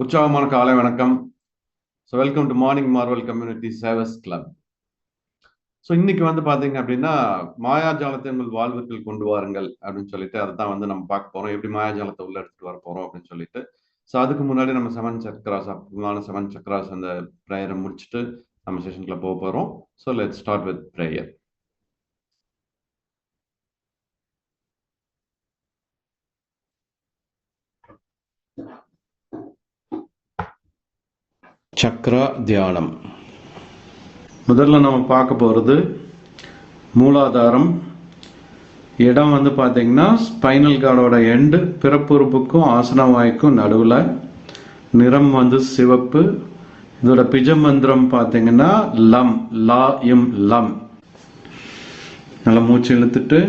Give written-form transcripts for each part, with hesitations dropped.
உற்சாகமான காலை வணக்கம். So welcome to morning Marvel community service club. So இன்னைக்கு பார்த்தீங்க அப்படின்னா மாயாஜாலத்தை உங்கள் வாழ்வுக்குள் கொண்டு வாருங்கள் அப்படின்னு சொல்லிட்டு அதை தான் நம்ம பார்க்க போறோம். எப்படி மாயாஜாலத்தை உள்ள எடுத்துட்டு வர போறோம் அப்படின்னு சொல்லிட்டு. ஸோ அதுக்கு முன்னாடி நம்ம 7 சக்ராஸ் அற்புதமான 7 சக்ராஸ் அந்த ப்ரேயரை முடிச்சுட்டு நம்ம செஷனுக்குள்ள போக போறோம். So let's start with prayer. Chakra தியானம். முதல்ல நம்ம பார்க்க போகிறது மூலாதாரம். இடம் பார்த்தீங்கன்னா ஸ்பைனல் கார்டோட எண்டு பிறப்புறுப்புக்கும் ஆசனவாய்க்கும் நடுவில். நிறம் சிவப்பு. இதோட பிஜ மந்திரம் பார்த்தீங்கன்னா லம், லா இம் லம். நல்லா மூச்சு இழுத்துட்டு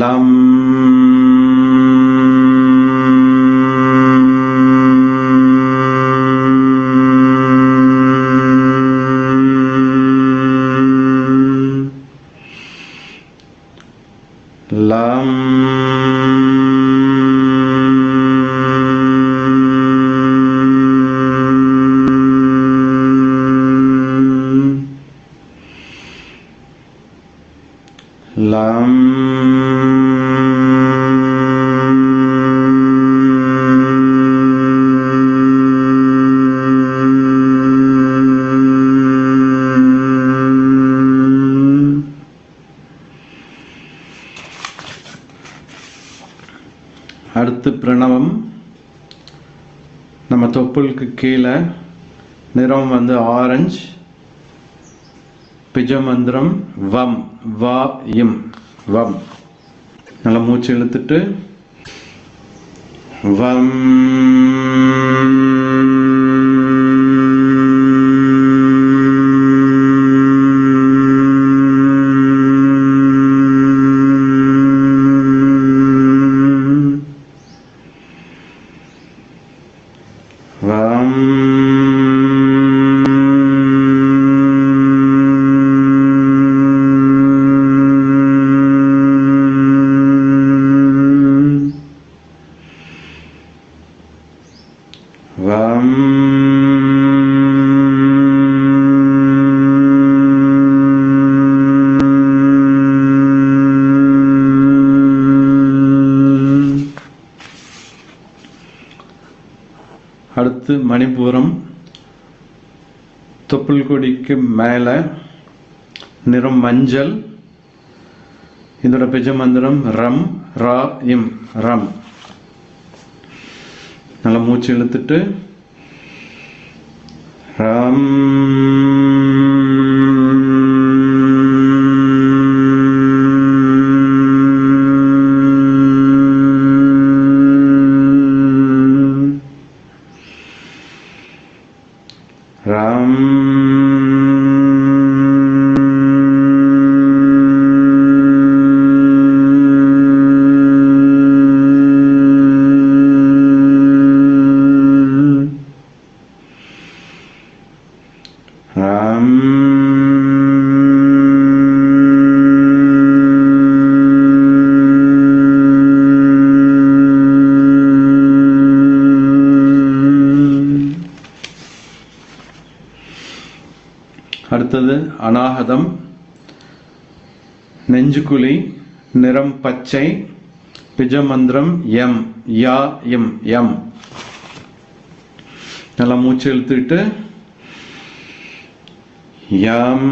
லம் லம் லம் அடுத்து பிரணவம். நம்ம தொப்புளுக்கு கீழே நிறம் ஆரஞ்சு. பிஜ மந்திரம் வம், வா இம் வம். நல்லா மூச்சு இழுத்துட்டு வம் வம் வம் அடுத்து மணிபூரம். தொப்புள் கொடிக்கு மேலே நிறம் மஞ்சள். இதோட பிஜ மந்திரம் ரம், ரா இம் ரம். நல்லா மூச்சு இழுத்துட்டு ரம் ரம் ரம் அடுத்தது அநாகதம். நெஞ்சுக்குழி நிறம் பச்சை. பிஜ மந்திரம் எம், யா இம் எம். நல்லா மூச்சு இழுத்துட்டு யம்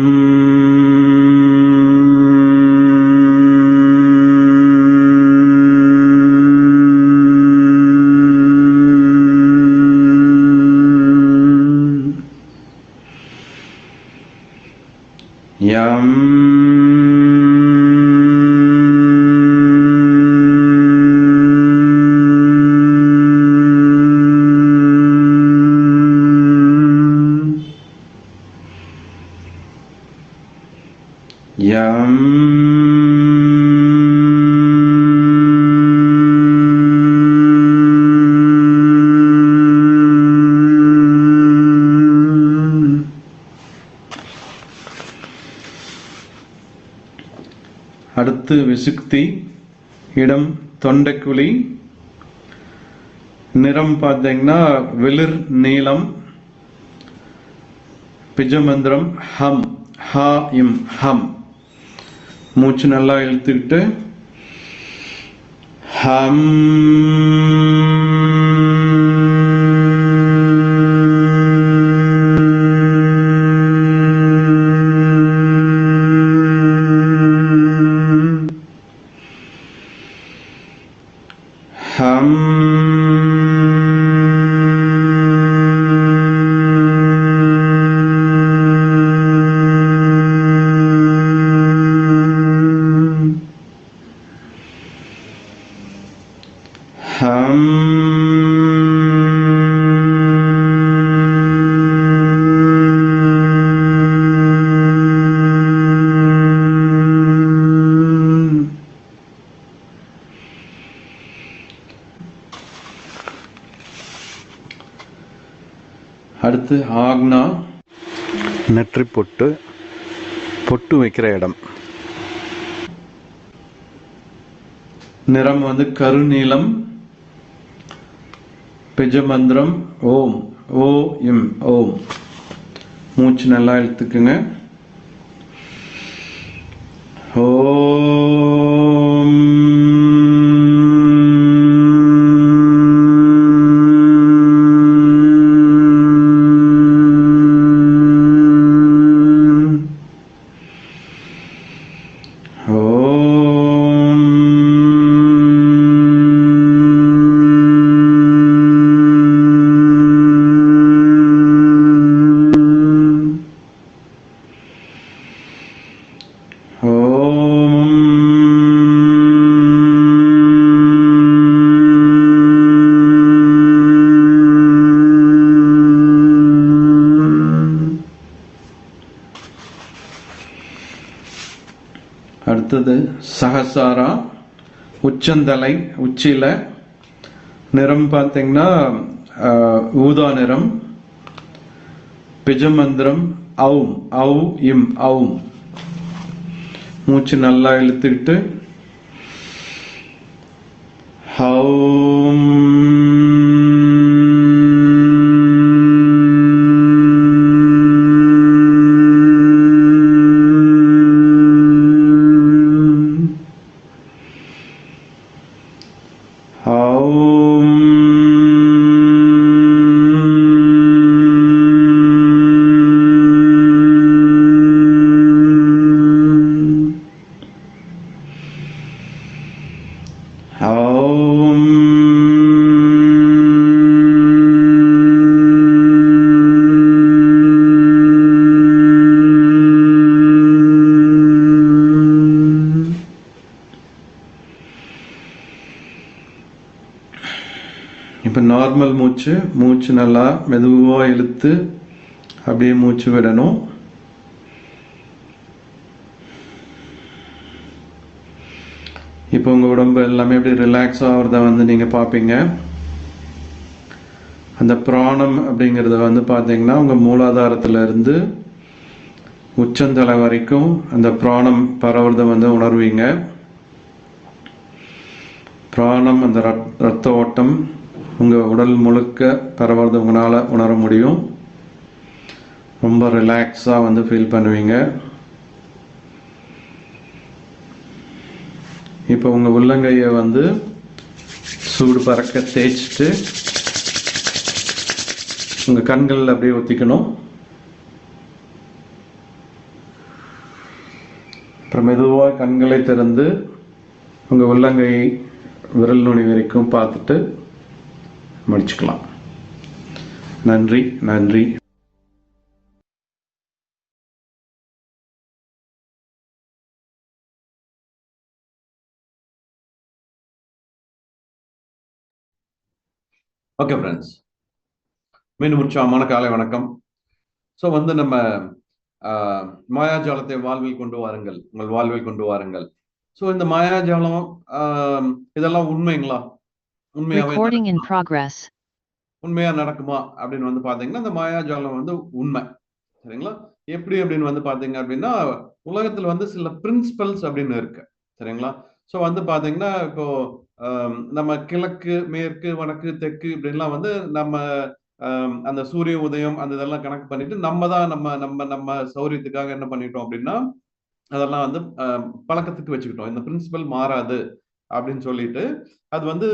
யம் யம் அடுத்து விசுக்தி. இடம் தொண்டைக்குழி. நிறம் பார்த்தீங்கன்னா வெளிர் நீலம். பிஜமந்திரம் ஹம், ஹா இம் ஹம். மூச்சு நல்லா இழுத்துக்கிட்டு ஹம். அடுத்து ஆக்னா, நெற்றி பொட்டு, பொட்டு வைக்கிற இடம். நிறம் வந்து கருநீலம். பிஜமந்திரம் ஓம், ஓ இம் ஓம். மூச்சு நல்லா இழுத்துக்குங்க. ஓம். அடுத்தது சஹசாரா, உச்சந்தலை, உச்சியில. நிறம் பார்த்தீங்கன்னா ஊதா நிறம். பிஜமந்திரம் ஔம், ஔ இம் ஔம். மூச்சு நல்லா இழுத்துக்கிட்டு ஹௌம். இப்போ நார்மல் மூச்சு, மூச்சு நல்லா மெதுவாக இழுத்து அப்படியே மூச்சு விடணும். இப்போ உங்கள் உடம்பு எல்லாமே எப்படி ரிலாக்ஸ் ஆகிறத வந்து நீங்கள் பார்ப்பீங்க. அந்த பிராணம் அப்படிங்கிறத வந்து பார்த்தீங்கன்னா உங்கள் மூலாதாரத்திலிருந்து உச்சந்தலை வரைக்கும் அந்த பிராணம் பரவுறத வந்து உணர்வீங்க. பிராணம், அந்த ரத்த ஓட்டம் உங்கள் உடல் முழுக்க பரவுறத உங்களால் உணர முடியும். ரொம்ப ரிலாக்ஸாக வந்து ஃபீல் பண்ணுவீங்க. இப்போ உங்கள் உள்ளங்கையை வந்து சூடு பறக்க தேய்ச்சிட்டு உங்கள் கண்களில் அப்படியே ஒத்திக்கணும். அப்புறம் மெதுவாக கண்களை திறந்து உங்கள் உள்ளங்கை விரல் நுனி வரைக்கும் பார்த்துட்டு முடிச்சுக்கலாம். நன்றி, நன்றி. ஓகே ஃப்ரெண்ட்ஸ், மீண்டும் உற்சாகமான காலை வணக்கம். ஸோ வந்து நம்ம மாயாஜாலத்தை வாழ்வில் கொண்டு வாருங்கள், உங்கள் வாழ்வில் கொண்டு வாருங்கள். ஸோ இந்த மாயாஜாலம் இதெல்லாம் உண்மைங்களா? உண்மையா நடக்குமா அப்படின்னு வந்து பாத்தீங்கன்னா, இந்த மாயாஜாலம் வந்து உண்மை. சரிங்களா? எப்படி அப்படின்னு வந்து பாத்தீங்க அப்படின்னா, உலகத்துல வந்து சில பிரின்சிபல்ஸ் அப்படின்னு இருக்கு. சரிங்களா? ஸோ வந்து பாத்தீங்கன்னா, இப்போ நம்ம கிழக்கு, மேற்கு, வடக்கு, தெற்கு இப்படின்லாம் வந்து நம்ம அந்த சூரிய உதயம் அந்த இதெல்லாம் கணக்கு பண்ணிட்டு நம்ம தான் நம்ம நம்ம நம்ம சௌரியத்துக்காக என்ன பண்ணிட்டோம் அப்படின்னா அதெல்லாம் வந்து பழக்கத்துக்கு வச்சுக்கிட்டோம். இந்த பிரின்சிபல் மாறாது அப்படின்னு சொல்லிட்டு அது வந்து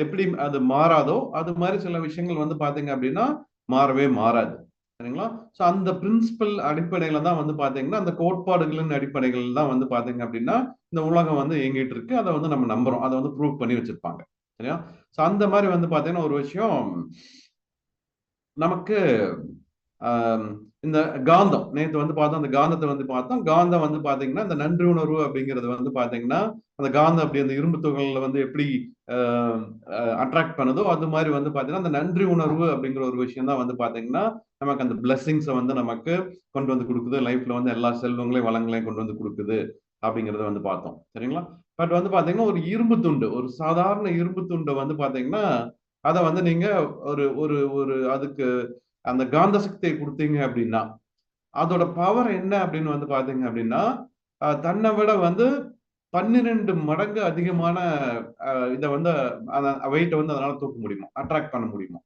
எப்படி அது மாறாதோ அது மாதிரி சில விஷயங்கள் வந்து பாத்தீங்க அப்படின்னா மாறவே மாறாது. சரிங்களா? ஸோ அந்த பிரின்சிபல் அடிப்படையில தான் வந்து பாத்தீங்கன்னா அந்த கோட்பாடுகளின் அடிப்படைகள் தான் வந்து பாத்தீங்க அப்படின்னா இந்த உலகம் வந்து இயங்கிட்டு இருக்கு. அதை வந்து நம்ம நம்புறோம். அதை வந்து ப்ரூவ் பண்ணி வச்சிருப்பாங்க. சரியா? ஸோ அந்த மாதிரி வந்து பாத்தீங்கன்னா ஒரு விஷயம் நமக்கு ஆஹ் இந்த காந்தம் நேற்று வந்து பார்த்தோம். அந்த காந்தத்தை வந்து பார்த்தோம். காந்தம் வந்து பாத்தீங்கன்னா இந்த நன்றி உணர்வு அப்படிங்கிறது வந்து பாத்தீங்கன்னா அந்த காந்தம் அப்படி அந்த இரும்பு துகள்ல வந்து எப்படி அட்ராக்ட் பண்ணுதோ அது மாதிரி வந்து பாத்தீங்கன்னா அந்த நன்றி உணர்வு அப்படிங்கிற ஒரு விஷயம் தான் வந்து பாத்தீங்கன்னா நமக்கு அந்த பிளெஸிங்ஸை வந்து நமக்கு கொண்டு வந்து கொடுக்குது. லைஃப்ல வந்து எல்லா செல்வங்களையும் வளங்களையும் கொண்டு வந்து கொடுக்குது அப்படிங்கிறத வந்து பார்த்தோம். சரிங்களா? பட் வந்து பாத்தீங்கன்னா ஒரு இரும்பு துண்டு, ஒரு சாதாரண இரும்பு துண்டை வந்து பாத்தீங்கன்னா அதை வந்து நீங்க ஒரு ஒரு ஒரு அதுக்கு அந்த காந்த சக்தியை கொடுத்தீங்க அப்படின்னா அதோட பவர் என்ன அப்படின்னு வந்து பாத்தீங்க அப்படின்னா தன்னை விட வந்து 12 மடங்கு அதிகமான இதை வந்து வெயிட்டை வந்து அதனால தூக்க முடியுமா, அட்ராக்ட் பண்ண முடியுமா.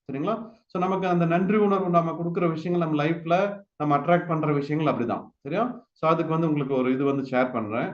சரிங்களா? ஸோ நமக்கு அந்த நன்றி உணர்வு நம்ம கொடுக்குற விஷயங்கள் நம்ம லைஃப்ல நம்ம அட்ராக்ட் பண்ற விஷயங்கள் அப்படிதான். சரியா? ஸோ அதுக்கு வந்து உங்களுக்கு ஒரு இது வந்து ஷேர் பண்றேன்.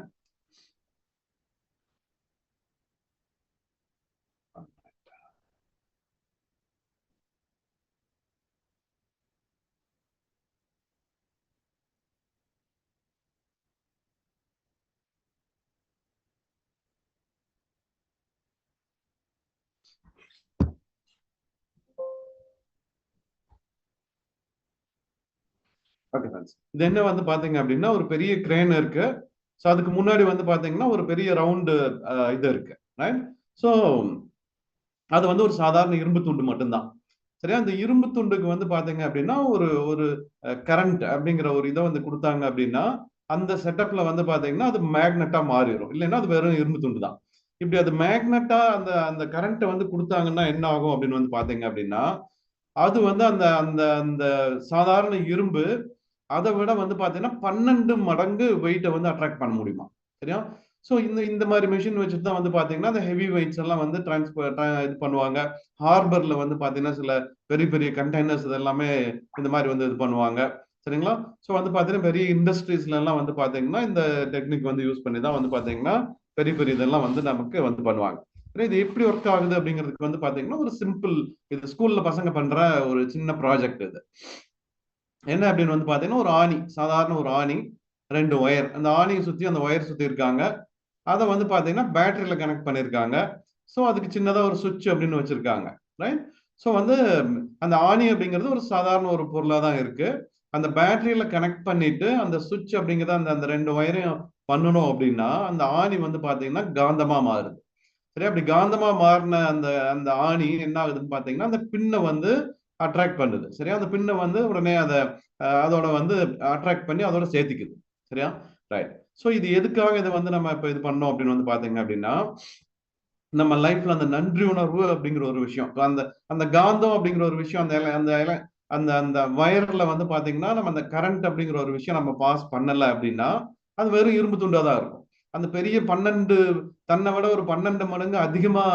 ஓகே ஃப்ரெண்ட்ஸ், இது என்ன வந்து பாத்தீங்க அப்படின்னா ஒரு பெரிய கிரேன் இருக்கு. ஸோ அதுக்கு முன்னாடி வந்து பாத்தீங்கன்னா ஒரு பெரிய ரவுண்டு இது இருக்கு. ரைட்? ஸோ அது வந்து ஒரு சாதாரண இரும்பு துண்டு மட்டும்தான். சரியா? அந்த இரும்பு துண்டுக்கு வந்து பாத்தீங்க அப்படின்னா ஒரு ஒரு கரண்ட் அப்படிங்கிற ஒரு இதை வந்து கொடுத்தாங்க அப்படின்னா அந்த செட்டப்ல வந்து பாத்தீங்கன்னா அது மேக்னெட்டா மாறிடும். இல்லைன்னா அது வெறும் இரும்பு துண்டு தான். இப்படி அது மேக்னெட்டா அந்த அந்த கரண்ட்டை வந்து கொடுத்தாங்கன்னா என்ன ஆகும் அப்படின்னு வந்து பாத்தீங்க அப்படின்னா அது வந்து அந்த அந்த அந்த சாதாரண இரும்பு அதை விட வந்து பாத்தீங்கன்னா 12 மடங்கு வெயிட்டை வந்து அட்ராக்ட் பண்ண முடியுமா. சரியா? ஸோ இந்த இந்த மாதிரி மிஷின் வச்சுட்டு தான் வந்து பாத்தீங்கன்னா அந்த ஹெவி வெயிட்ஸ் எல்லாம் வந்து இது பண்ணுவாங்க. ஹார்பர்ல வந்து பாத்தீங்கன்னா சில பெரிய பெரிய கண்டெய்னர்ஸ் இதெல்லாமே இந்த மாதிரி வந்து இது பண்ணுவாங்க. சரிங்களா? ஸோ வந்து பாத்தீங்கன்னா பெரிய இண்டஸ்ட்ரீஸ்ல எல்லாம் வந்து பாத்தீங்கன்னா இந்த டெக்னிக் வந்து யூஸ் பண்ணி தான் வந்து பாத்தீங்கன்னா பெரிய பெரிய இதெல்லாம் வந்து நமக்கு வந்து பண்ணுவாங்க. இது எப்படி ஒர்க் ஆகுது அப்படிங்கிறதுக்கு வந்து பாத்தீங்கன்னா ஒரு சிம்பிள், இது ஸ்கூல்ல பசங்க பண்ற ஒரு சின்ன ப்ராஜெக்ட் இது. என்ன அப்படின்னு வந்து பாத்தீங்கன்னா ஒரு ஆணி, சாதாரண ஒரு ஆணி, 2 ஒயர், அந்த ஆணியை சுத்தி அந்த ஒயர் சுத்தி இருக்காங்க. அதை வந்து பாத்தீங்கன்னா பேட்டரியில கனெக்ட் பண்ணிருக்காங்க. ஸோ அதுக்கு சின்னதா ஒரு சுவிட்ச் அப்படின்னு வச்சிருக்காங்க. ரைட்? ஸோ வந்து அந்த ஆணி அப்படிங்கிறது ஒரு சாதாரண ஒரு பொருளா தான் இருக்கு. அந்த பேட்டரியில கனெக்ட் பண்ணிட்டு அந்த சுவிட்ச் அப்படிங்கிறத அந்த அந்த 2 ஒயரையும் பண்ணணும் அப்படின்னா அந்த ஆணி வந்து பாத்தீங்கன்னா காந்தமா மாறுது. சரி, அப்படி காந்தமா மாறின அந்த அந்த ஆணி என்ன ஆகுதுன்னு பாத்தீங்கன்னா அந்த பின்னை வந்து அட்ராக்ட் பண்ணுது. சரியா? அந்த பின்னை வந்து உடனே அதை அதோட வந்து அட்ராக்ட் பண்ணி அதோட சேர்த்திக்குது. சரியா? ரைட். ஸோ இது எதுக்காக இதை வந்து நம்ம இப்ப இது பண்ணோம் அப்படின்னு வந்து பாத்தீங்க அப்படின்னா நம்ம லைஃப்ல அந்த நன்றி உணர்வு அப்படிங்கிற ஒரு விஷயம், அந்த அந்த காந்தம் அப்படிங்கிற ஒரு விஷயம் அந்த அந்த அந்த அந்த வயர்ல வந்து பாத்தீங்கன்னா நம்ம அந்த கரண்ட் அப்படிங்கிற ஒரு விஷயம் நம்ம பாஸ் பண்ணல அப்படின்னா அது வெறும் இரும்பு துண்டா தான் இருக்கும். அந்த பெரிய 12 தன்னை விட ஒரு 12 மடங்கு அதிகமா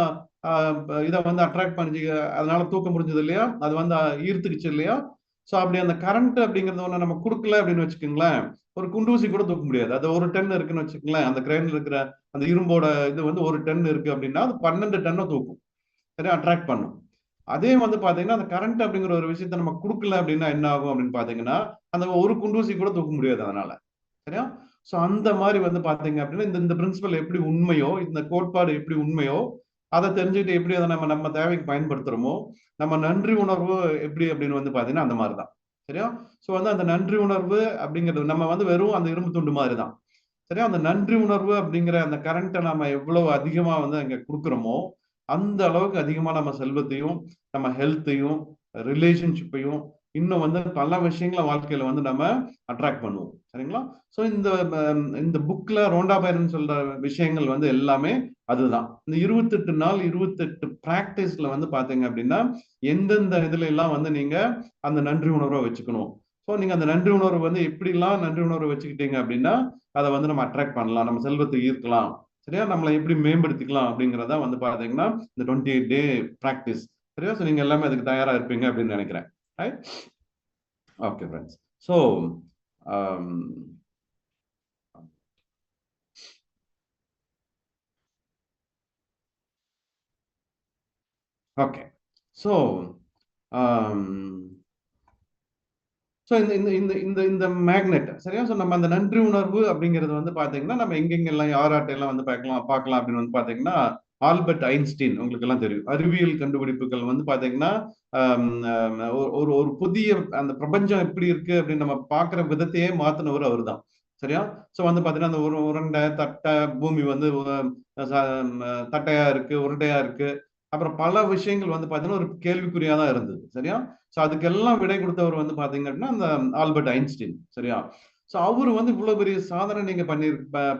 இதை வந்து அட்ராக்ட் பண்ணி அதனால தூக்க முடிஞ்சது இல்லையா, அது வந்து ஈர்த்துக்குச்சு இல்லையா. ஸோ அப்படி அந்த கரண்ட் அப்படிங்கறது ஒண்ணு நம்ம கொடுக்கல அப்படின்னு வச்சுக்கோங்களேன், ஒரு குண்டூசி கூட தூக்க முடியாது. அது ஒரு டன் இருக்குன்னு வச்சுக்கோங்களேன், அந்த கிரேன்ல இருக்கிற அந்த இரும்போட இது வந்து ஒரு டன் இருக்கு அப்படின்னா அது 12 டன்னை தூக்கும். சரி, அட்ராக்ட் பண்ணும். அதே வந்து பாத்தீங்கன்னா அந்த கரண்ட் அப்படிங்கிற ஒரு விஷயத்த நம்ம கொடுக்கல அப்படின்னா என்ன ஆகும் அப்படின்னு பாத்தீங்கன்னா அந்த ஒரு குண்டூசி கூட தூக்க முடியாது அதனால. சரியா? சோ அந்த மாதிரி வந்து பாத்தீங்க அப்படின்னா இந்த இந்த பிரின்சிபல் எப்படி உண்மையோ, இந்த கோட்பாடு எப்படி உண்மையோ அதை தெரிஞ்சுக்கிட்டு எப்படி அதை நம்ம நம்ம தேவைக்கு பயன்படுத்துறோமோ நம்ம நன்றி உணர்வு எப்படி அப்படின்னு வந்து பாத்தீங்கன்னா அந்த மாதிரிதான். சரியா? சோ வந்து அந்த நன்றி உணர்வு அப்படிங்கிறது நம்ம வந்து வெறும் அந்த இரும்பு துண்டு மாதிரி தான். சரியா? அந்த நன்றி உணர்வு அப்படிங்கிற அந்த கரண்ட்டை நம்ம எவ்வளவு அதிகமா வந்து அங்க கொடுக்குறோமோ அந்த அளவுக்கு அதிகமா நம்ம செல்வத்தையும் நம்ம ஹெல்த்தையும் ரிலேஷன்ஷிப்பையும் இன்னும் வந்து பல விஷயங்கள வாழ்க்கையில வந்து நம்ம அட்ராக்ட் பண்ணுவோம். சரிங்களா? சோ இந்த இந்த புக்ல ரோண்டா பைரன் சொல்ற விஷயங்கள் வந்து எல்லாமே அதுதான். இந்த 28 நாள் 28 பிராக்டிஸ்ல வந்து பாத்தீங்க அப்படின்னா எந்தெந்த இதுல எல்லாம் வந்து நீங்க அந்த நன்றி உணர்வை வச்சுக்கணும். ஸோ நீங்க அந்த நன்றி உணர்வு வந்து எப்படிலாம் நன்றி உணர்வு வச்சுக்கிட்டீங்க அப்படின்னா அதை வந்து நம்ம அட்ராக்ட் பண்ணலாம், நம்ம செல்வத்தை ஈர்க்கலாம். சரியா? நம்மளை எப்படி மேம்படுத்திக்கலாம் அப்படிங்கிறத வந்து பாத்தீங்கன்னா இந்த 28 டே ப்ராக்டிஸ். சரியா? ஸோ நீங்க எல்லாமே அதுக்கு தயாரா இருப்பீங்க அப்படின்னு நினைக்கிறேன். Right? Okay friends. So okay. So so இந்த இந்த இந்த இந்த இந்த மேக்னெட், சரியா? ஸோ நம்ம அந்த நன்றி உணர்வு அப்படிங்கிறது வந்து பாத்தீங்கன்னா நம்ம எங்கெங்கெல்லாம் யாராட்டையெல்லாம் வந்து பார்க்கலாம் அப்படின்னு வந்து பாத்தீங்கன்னா ஆல்பர்ட் ஐன்ஸ்டீன், உங்களுக்கு எல்லாம் தெரியும். அறிவியல் கண்டுபிடிப்புகள் வந்து பாத்தீங்கன்னா ஒரு ஒரு புதிய அந்த பிரபஞ்சம் எப்படி இருக்கு அப்படின்னு நம்ம பார்க்குற விதத்தையே மாத்தினவர் அவர் தான். சரியா? ஸோ வந்து பாத்தீங்கன்னா அந்த ஒரு உருண்டை தட்டை பூமி வந்து தட்டையா இருக்கு, உருண்டையா இருக்கு, அப்புறம் பல விஷயங்கள் வந்து பாத்தீங்கன்னா ஒரு கேள்விக்குறியா தான் இருந்தது. சரியா? ஸோ அதுக்கெல்லாம் விடை கொடுத்தவர் வந்து பாத்தீங்க அப்படின்னா அந்த ஆல்பர்ட் ஐன்ஸ்டீன். சரியா? ஸோ அவரு வந்து இவ்வளவு பெரிய சாதனை நீங்க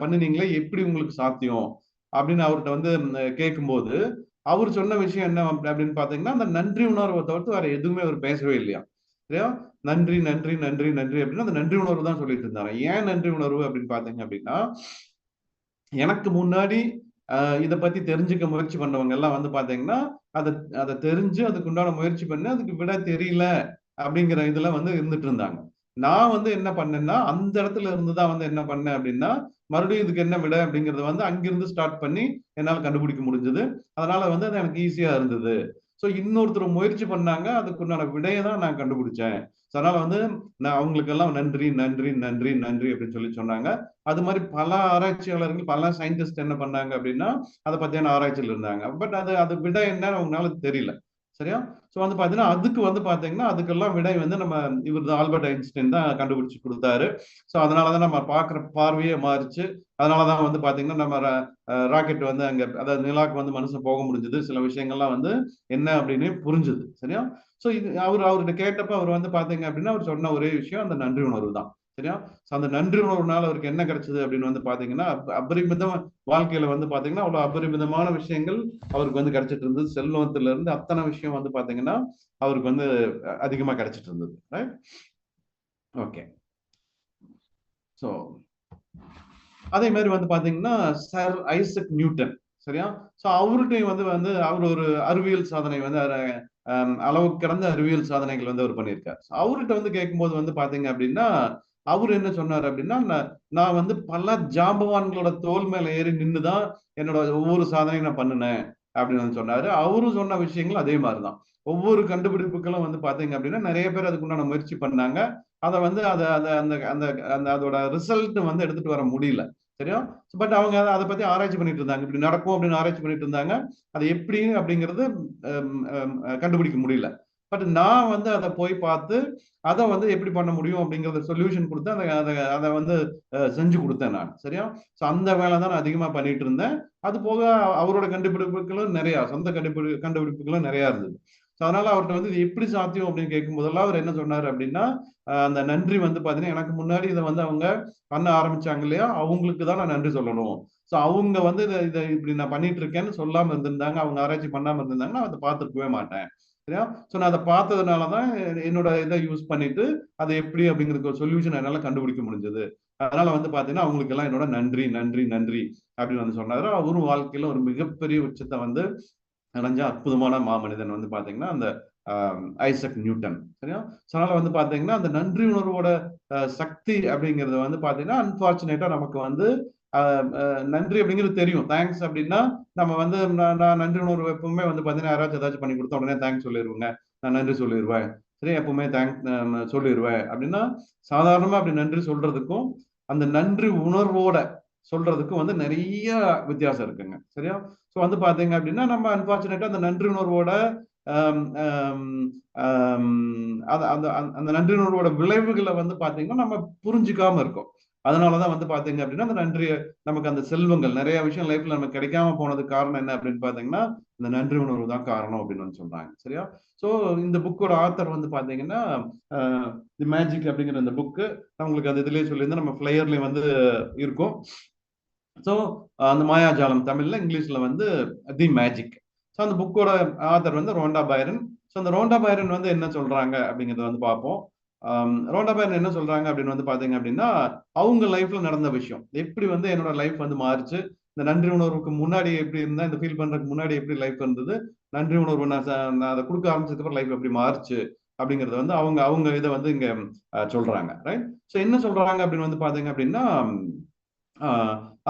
பண்ணினீங்களே, எப்படி உங்களுக்கு சாத்தியம் அப்படின்னு அவர்கிட்ட வந்து கேட்கும்போது அவர் சொன்ன விஷயம் என்ன அப்படின்னு பாத்தீங்கன்னா அந்த நன்றி உணர்வை தவிர்த்து வேற எதுவுமே அவர் பேசவே இல்லையா. சரியா? நன்றி நன்றி நன்றி நன்றி அப்படின்னு அந்த நன்றி உணர்வு தான் சொல்லிட்டு இருந்தாரு. ஏன் நன்றி உணர்வு அப்படின்னு பாத்தீங்க அப்படின்னா, எனக்கு முன்னாடி இதை பத்தி தெரிஞ்சுக்க முயற்சி பண்ணவங்க எல்லாம் வந்து பாத்தீங்கன்னா அதை அதை தெரிஞ்சு அதுக்கு உண்டான முயற்சி பண்ணி அதுக்கு விட தெரியல அப்படிங்கிற இதுல வந்து இருந்துட்டு இருந்தாங்க. நான் வந்து என்ன பண்ணேன்னா அந்த இடத்துல இருந்துதான் வந்து என்ன பண்ணேன் அப்படின்னா மறுபடியும் இதுக்கு என்ன விட அப்படிங்கறத வந்து அங்கிருந்து ஸ்டார்ட் பண்ணி என்னால கண்டுபிடிக்க முடிஞ்சது. அதனால வந்து அது எனக்கு ஈஸியா இருந்தது. ஸோ இன்னொருத்தர் முயற்சி பண்ணாங்க, அதுக்குண்டான விடையை தான் நான் கண்டுபிடிச்சேன். அதனால வந்து நான் அவங்களுக்கு எல்லாம் நன்றி நன்றி நன்றி நன்றி அப்படின்னு சொல்லி சொன்னாங்க. அது மாதிரி பல ஆராய்ச்சியாளர்கள் பல சயின்டிஸ்ட் என்ன பண்ணாங்க அப்படின்னா அதை பத்தியான ஆராய்ச்சியில் இருந்தாங்க. பட் அது விட என்ன அவங்களால தெரியல. சரியா? ஸோ வந்து பாத்தீங்கன்னா அதுக்கு வந்து பாத்தீங்கன்னா அதுக்கெல்லாம் விடை வந்து நம்ம இவர் தான் ஆல்பர்ட் ஐன்ஸ்டைன் தான் கண்டுபிடிச்சு கொடுத்தாரு. ஸோ அதனாலதான் நம்ம பார்க்குற பார்வையே மாறிச்சு. அதனாலதான் வந்து பாத்தீங்கன்னா நம்ம ராக்கெட் வந்து அங்க அதாவது நிலாக்கு வந்து மனுஷன் போக முடிஞ்சது. சில விஷயங்கள்லாம் வந்து என்ன அப்படின்னு புரிஞ்சுது. சரியா? ஸோ இது அவர்கிட்ட கேட்டப்ப அவர் வந்து பாத்தீங்க அப்படின்னா அவர் சொன்ன ஒரே விஷயம் அந்த நன்றி உணர்வு தான். சரியா? அந்த நன்றி உணர்வுனால அவருக்கு என்ன கிடைச்சது அப்படின்னு வந்து பாத்தீங்கன்னா அபரிமிதம் வாழ்க்கையில வந்து பாத்தீங்கன்னா அவ்வளவு அபரிமிதமான விஷயங்கள் அவருக்கு வந்து கிடைச்சிட்டு இருந்தது. செல்வத்துல இருந்து அத்தனை விஷயம் வந்து பாத்தீங்கன்னா அவருக்கு வந்து அதிகமா கிடைச்சிட்டு இருந்தது. ரைட்? ஓகே. ஸோ அதே மாதிரி வந்து பாத்தீங்கன்னா சர் ஐசக் நியூட்டன். சரியா? ஸோ அவர்கிட்டையும் வந்து வந்து அவர் ஒரு அறிவியல் சாதனை வந்து அளவுக்கு கடந்த அறிவியல் சாதனைகள் வந்து அவர் பண்ணியிருக்காரு. அவர்கிட்ட வந்து கேட்கும்போது வந்து பாத்தீங்க அப்படின்னா அவர் என்ன சொன்னார் அப்படின்னா நான் வந்து பல ஜாம்பவான்களோட தோல் மேல ஏறி நின்றுதான் என்னோட ஒவ்வொரு சாதனையும் நான் பண்ணினேன் அப்படின்னு சொன்னாரு. அவரும் சொன்ன விஷயங்கள் அதே மாதிரிதான். ஒவ்வொரு கண்டுபிடிப்புகளும் வந்து பாத்தீங்க அப்படின்னா நிறைய பேர் அதுக்குண்டான முயற்சி பண்ணாங்க. அதை வந்து அதை அதை அந்த அந்த அந்த அதோட ரிசல்ட் வந்து எடுத்துட்டு வர முடியல. சரியா? பட் அவங்க அதை பத்தி ஆராய்ச்சி பண்ணிட்டு இருந்தாங்க. இப்படி நடக்கும் அப்படின்னு ஆராய்ச்சி பண்ணிட்டு இருந்தாங்க. அது எப்படி அப்படிங்கிறது கண்டுபிடிக்க முடியல. பட் நான் வந்து அதை போய் பார்த்து அதை வந்து எப்படி பண்ண முடியும் அப்படிங்கறத சொல்யூஷன் கொடுத்து அதை அதை அதை வந்து செஞ்சு கொடுத்தேன் நான். சரியா? ஸோ அந்த வேலை தான் நான் அதிகமா பண்ணிட்டு இருந்தேன். அது போக அவரோட கண்டுபிடிப்புகளும் நிறைய சொந்த கண்டுபிடிப்புகளும் நிறைய இருந்தது. அதனால அவர்கிட்ட வந்து இது எப்படி சாத்தியம் அப்படின்னு கேட்கும் போதெல்லாம் அவர் என்ன சொன்னார் அப்படின்னா அந்த நன்றி வந்து பாத்தீங்கன்னா எனக்கு முன்னாடி இதை வந்து அவங்க பண்ண ஆரம்பிச்சாங்க இல்லையா, அவங்களுக்கு தான் நான் நன்றி சொல்லணும். ஸோ அவங்க வந்து இதை இப்படி நான் பண்ணிட்டு இருக்கேன்னு சொல்லாம இருந்திருந்தாங்க, அவங்க ஆராய்ச்சி பண்ணாம இருந்திருந்தாங்கன்னா அதை பார்த்துருக்கவே மாட்டேன். சரியா? ஸோ நான் அதை பார்த்ததுனாலதான் என்னோட இதை யூஸ் பண்ணிட்டு அதை எப்படி அப்படிங்கிறதுக்கு ஒரு சொல்யூஷன் என்னால கண்டுபிடிக்க முடிஞ்சது. அதனால வந்து பாத்தீங்கன்னா அவங்களுக்கு எல்லாம் என்னோட நன்றி நன்றி நன்றி அப்படின்னு வந்து சொன்னாரு. அவரும் வாழ்க்கையில ஒரு மிகப்பெரிய உச்சத்தை வந்து அடைஞ்ச அற்புதமான மாமனிதன் வந்து பாத்தீங்கன்னா அந்த ஐசக் நியூட்டன். சரியா? அதனால வந்து பாத்தீங்கன்னா அந்த நன்றி உணர்வோட சக்தி அப்படிங்கிறது வந்து பாத்தீங்கன்னா அன்பார்ச்சுனேட்டா நமக்கு வந்து நன்றி அப்படிங்கிறது தெரியும். தேங்க்ஸ் அப்படின்னா நம்ம வந்து நான் நன்றி உணர்வு எப்பவுமே வந்து பாத்தீங்கன்னா யாராச்சும் ஏதாச்சும் பண்ணி கொடுத்தா உடனே தேங்க்ஸ் சொல்லிடுவேங்க, நான் நன்றி சொல்லிடுவேன். சரி, எப்பவுமே தேங்க்ஸ் சொல்லிடுவேன் அப்படின்னா சாதாரணமா அப்படி நன்றி சொல்றதுக்கும் அந்த நன்றி உணர்வோட சொல்றதுக்கும் வந்து நிறைய வித்தியாசம் இருக்குங்க. சரியா? ஸோ வந்து பாத்தீங்க அப்படின்னா நம்ம அன்பார்ச்சுனேட்டா அந்த நன்றி உணர்வோட அந்த நன்றி உணர்வோட விளைவுகளை வந்து பாத்தீங்கன்னா நம்ம புரிஞ்சுக்காம இருக்கோம். அதனாலதான் வந்து பாத்தீங்க அப்படின்னா அந்த நன்றி நமக்கு அந்த செல்வங்கள் நிறைய விஷயம் லைஃப்ல நமக்கு கிடைக்காம போனதுக்கு காரணம் என்ன அப்படின்னு பாத்தீங்கன்னா இந்த நன்றி உணர்வு தான் காரணம் அப்படின்னு வந்து சொல்றாங்க. சரியா? சோ இந்த புக்கோட ஆத்தர் வந்து பாத்தீங்கன்னா தி மேஜிக் அப்படிங்கிற அந்த புக்கு நான் உங்களுக்கு அந்த இதுலயே சொல்லியிருந்தேன், நம்ம ஃபிளையர்லயும் வந்து இருக்கும். ஸோ அந்த மாயாஜாலம் தமிழ்ல, இங்கிலீஷ்ல வந்து தி மேஜிக். ஸோ அந்த புக்கோட ஆத்தர் வந்து ரோண்டா பைரன். ஸோ அந்த ரோண்டா பைரன் வந்து என்ன சொல்றாங்க அப்படிங்கிறத வந்து பார்ப்போம். ரோண்டா பைரன் என்ன சொல்றாங்க அப்படின்னு வந்து பாத்தீங்க அப்படின்னா அவங்க லைஃப்ல நடந்த விஷயம் எப்படி வந்து என்னோட லைஃப் வந்து மாறிச்சு, இந்த நன்றி உணர்வுக்கு முன்னாடி எப்படி இருந்தா, இந்த ஃபீல் பண்றதுக்கு முன்னாடி எப்படி லைஃப் இருந்தது, நன்றி உணர்வு நான் அதை கொடுக்க ஆரம்பிச்சதுக்கு அப்புறம் லைஃப் எப்படி மாறுச்சு அப்படிங்கறத வந்து அவங்க அவங்க இதை வந்து இங்க சொல்றாங்க. ரைட். ஸோ என்ன சொல்றாங்க அப்படின்னு வந்து பாத்தீங்க அப்படின்னா,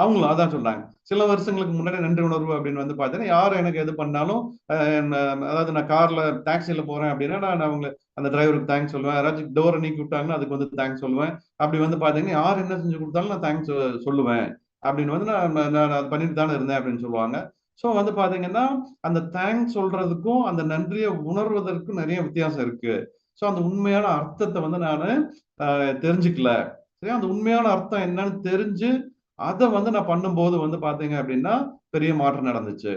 அவங்களும் அதான் சொல்றாங்க. சில வருஷங்களுக்கு முன்னாடி நன்றி உணர்வு அப்படின்னு வந்து பாத்தீங்கன்னா, யாரும் எனக்கு எது பண்ணாலும், அதாவது நான் கார்ல டாக்ஸில போறேன் அப்படின்னா நான் அவங்க அந்த டிரைவருக்கு தேங்க்ஸ் சொல்லுவேன். யாராச்சும் டோரை நீக்கி விட்டாங்கன்னா அதுக்கு வந்து தேங்க்ஸ் சொல்லுவேன். அப்படி வந்து பாத்தீங்கன்னா யார் என்ன செஞ்சு கொடுத்தாலும் நான் தேங்க்ஸ் சொல்லுவேன் அப்படின்னு வந்து நான் அது பண்ணிட்டு தானே இருந்தேன் அப்படின்னு சொல்லுவாங்க. ஸோ வந்து பாத்தீங்கன்னா அந்த தேங்க்ஸ் சொல்றதுக்கும் அந்த நன்றியை உணர்வதற்கும் நிறைய வித்தியாசம் இருக்கு. ஸோ அந்த உண்மையான அர்த்தத்தை வந்து நான் தெரிஞ்சுக்கல. சரியா, அந்த உண்மையான அர்த்தம் என்னன்னு தெரிஞ்சு அதை வந்து நான் பண்ணும்போது வந்து பாத்தீங்க அப்படின்னா பெரிய மாற்றம் நடந்துச்சு.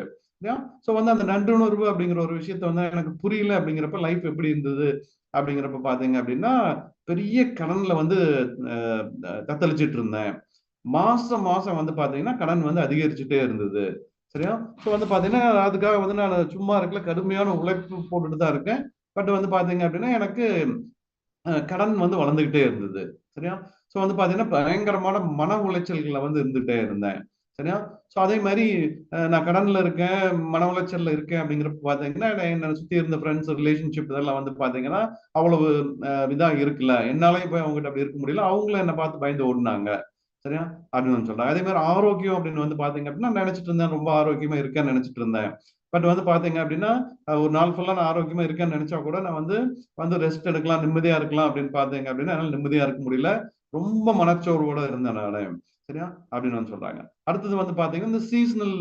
ஸோ வந்து அந்த நன்றுணர்வு அப்படிங்கிற ஒரு விஷயத்த வந்து எனக்கு புரியல அப்படிங்கிறப்ப லைஃப் எப்படி இருந்தது அப்படிங்கிறப்ப பாத்தீங்க அப்படின்னா பெரிய கடன்ல வந்து தத்தளிச்சிட்டு இருந்தேன். மாசம் மாசம் வந்து பாத்தீங்கன்னா கடன் வந்து அதிகரிச்சுட்டே இருந்தது. சரியா. ஸோ வந்து பாத்தீங்கன்னா அதுக்காக வந்து நான் சும்மா இருக்கல, கடுமையான உழைப்பு போட்டுட்டு தான் இருக்கேன். பட் வந்து பாத்தீங்க அப்படின்னா எனக்கு கடன் வந்து வளர்ந்துகிட்டே இருந்தது. சரியா. ஸோ வந்து பாத்தீங்கன்னா பயங்கரமான மன உளைச்சல்களை வந்து இருந்துகிட்டே இருந்தேன். சரியா. ஸோ அதே மாதிரி நான் கடன்ல இருக்கேன், மன உளைச்சல்ல இருக்கேன் அப்படிங்கிறப்ப பாத்தீங்கன்னா என்னை சுத்தி இருந்த ஃப்ரெண்ட்ஸ் ரிலேஷன்ஷிப் இதெல்லாம் வந்து பாத்தீங்கன்னா அவ்வளவு இதா இருக்குல்ல, என்னாலையும் போய் அவங்ககிட்ட அப்படி இருக்க முடியல, அவங்களும் என்னை பார்த்து பயந்து ஓடினாங்க. சரியா, அப்படின்னு சொல்றேன். அதே மாதிரி ஆரோக்கியம் அப்படின்னு வந்து பாத்தீங்க அப்படின்னா நினைச்சிட்டு இருந்தேன், ரொம்ப ஆரோக்கியமா இருக்கேன்னு நினைச்சிட்டு இருந்தேன். பட் வந்து பாத்தீங்க அப்படின்னா ஒரு நாள் ஃபுல்லா நான் ஆரோக்கியமா இருக்கேன்னு நினைச்சா கூட நான் வந்து வந்து ரெஸ்ட் எடுக்கலாம், நிம்மதியா இருக்கலாம் அப்படின்னு பாத்தீங்க அப்படின்னா என்னால நிம்மதியா இருக்க முடியல. ரொம்ப மனச்சோர்வோட இருந்தேன் நானு. சரியா, அப்படின்னு வந்து சொல்றாங்க. அடுத்தது வந்து பாத்தீங்கன்னா இந்த சீசனல்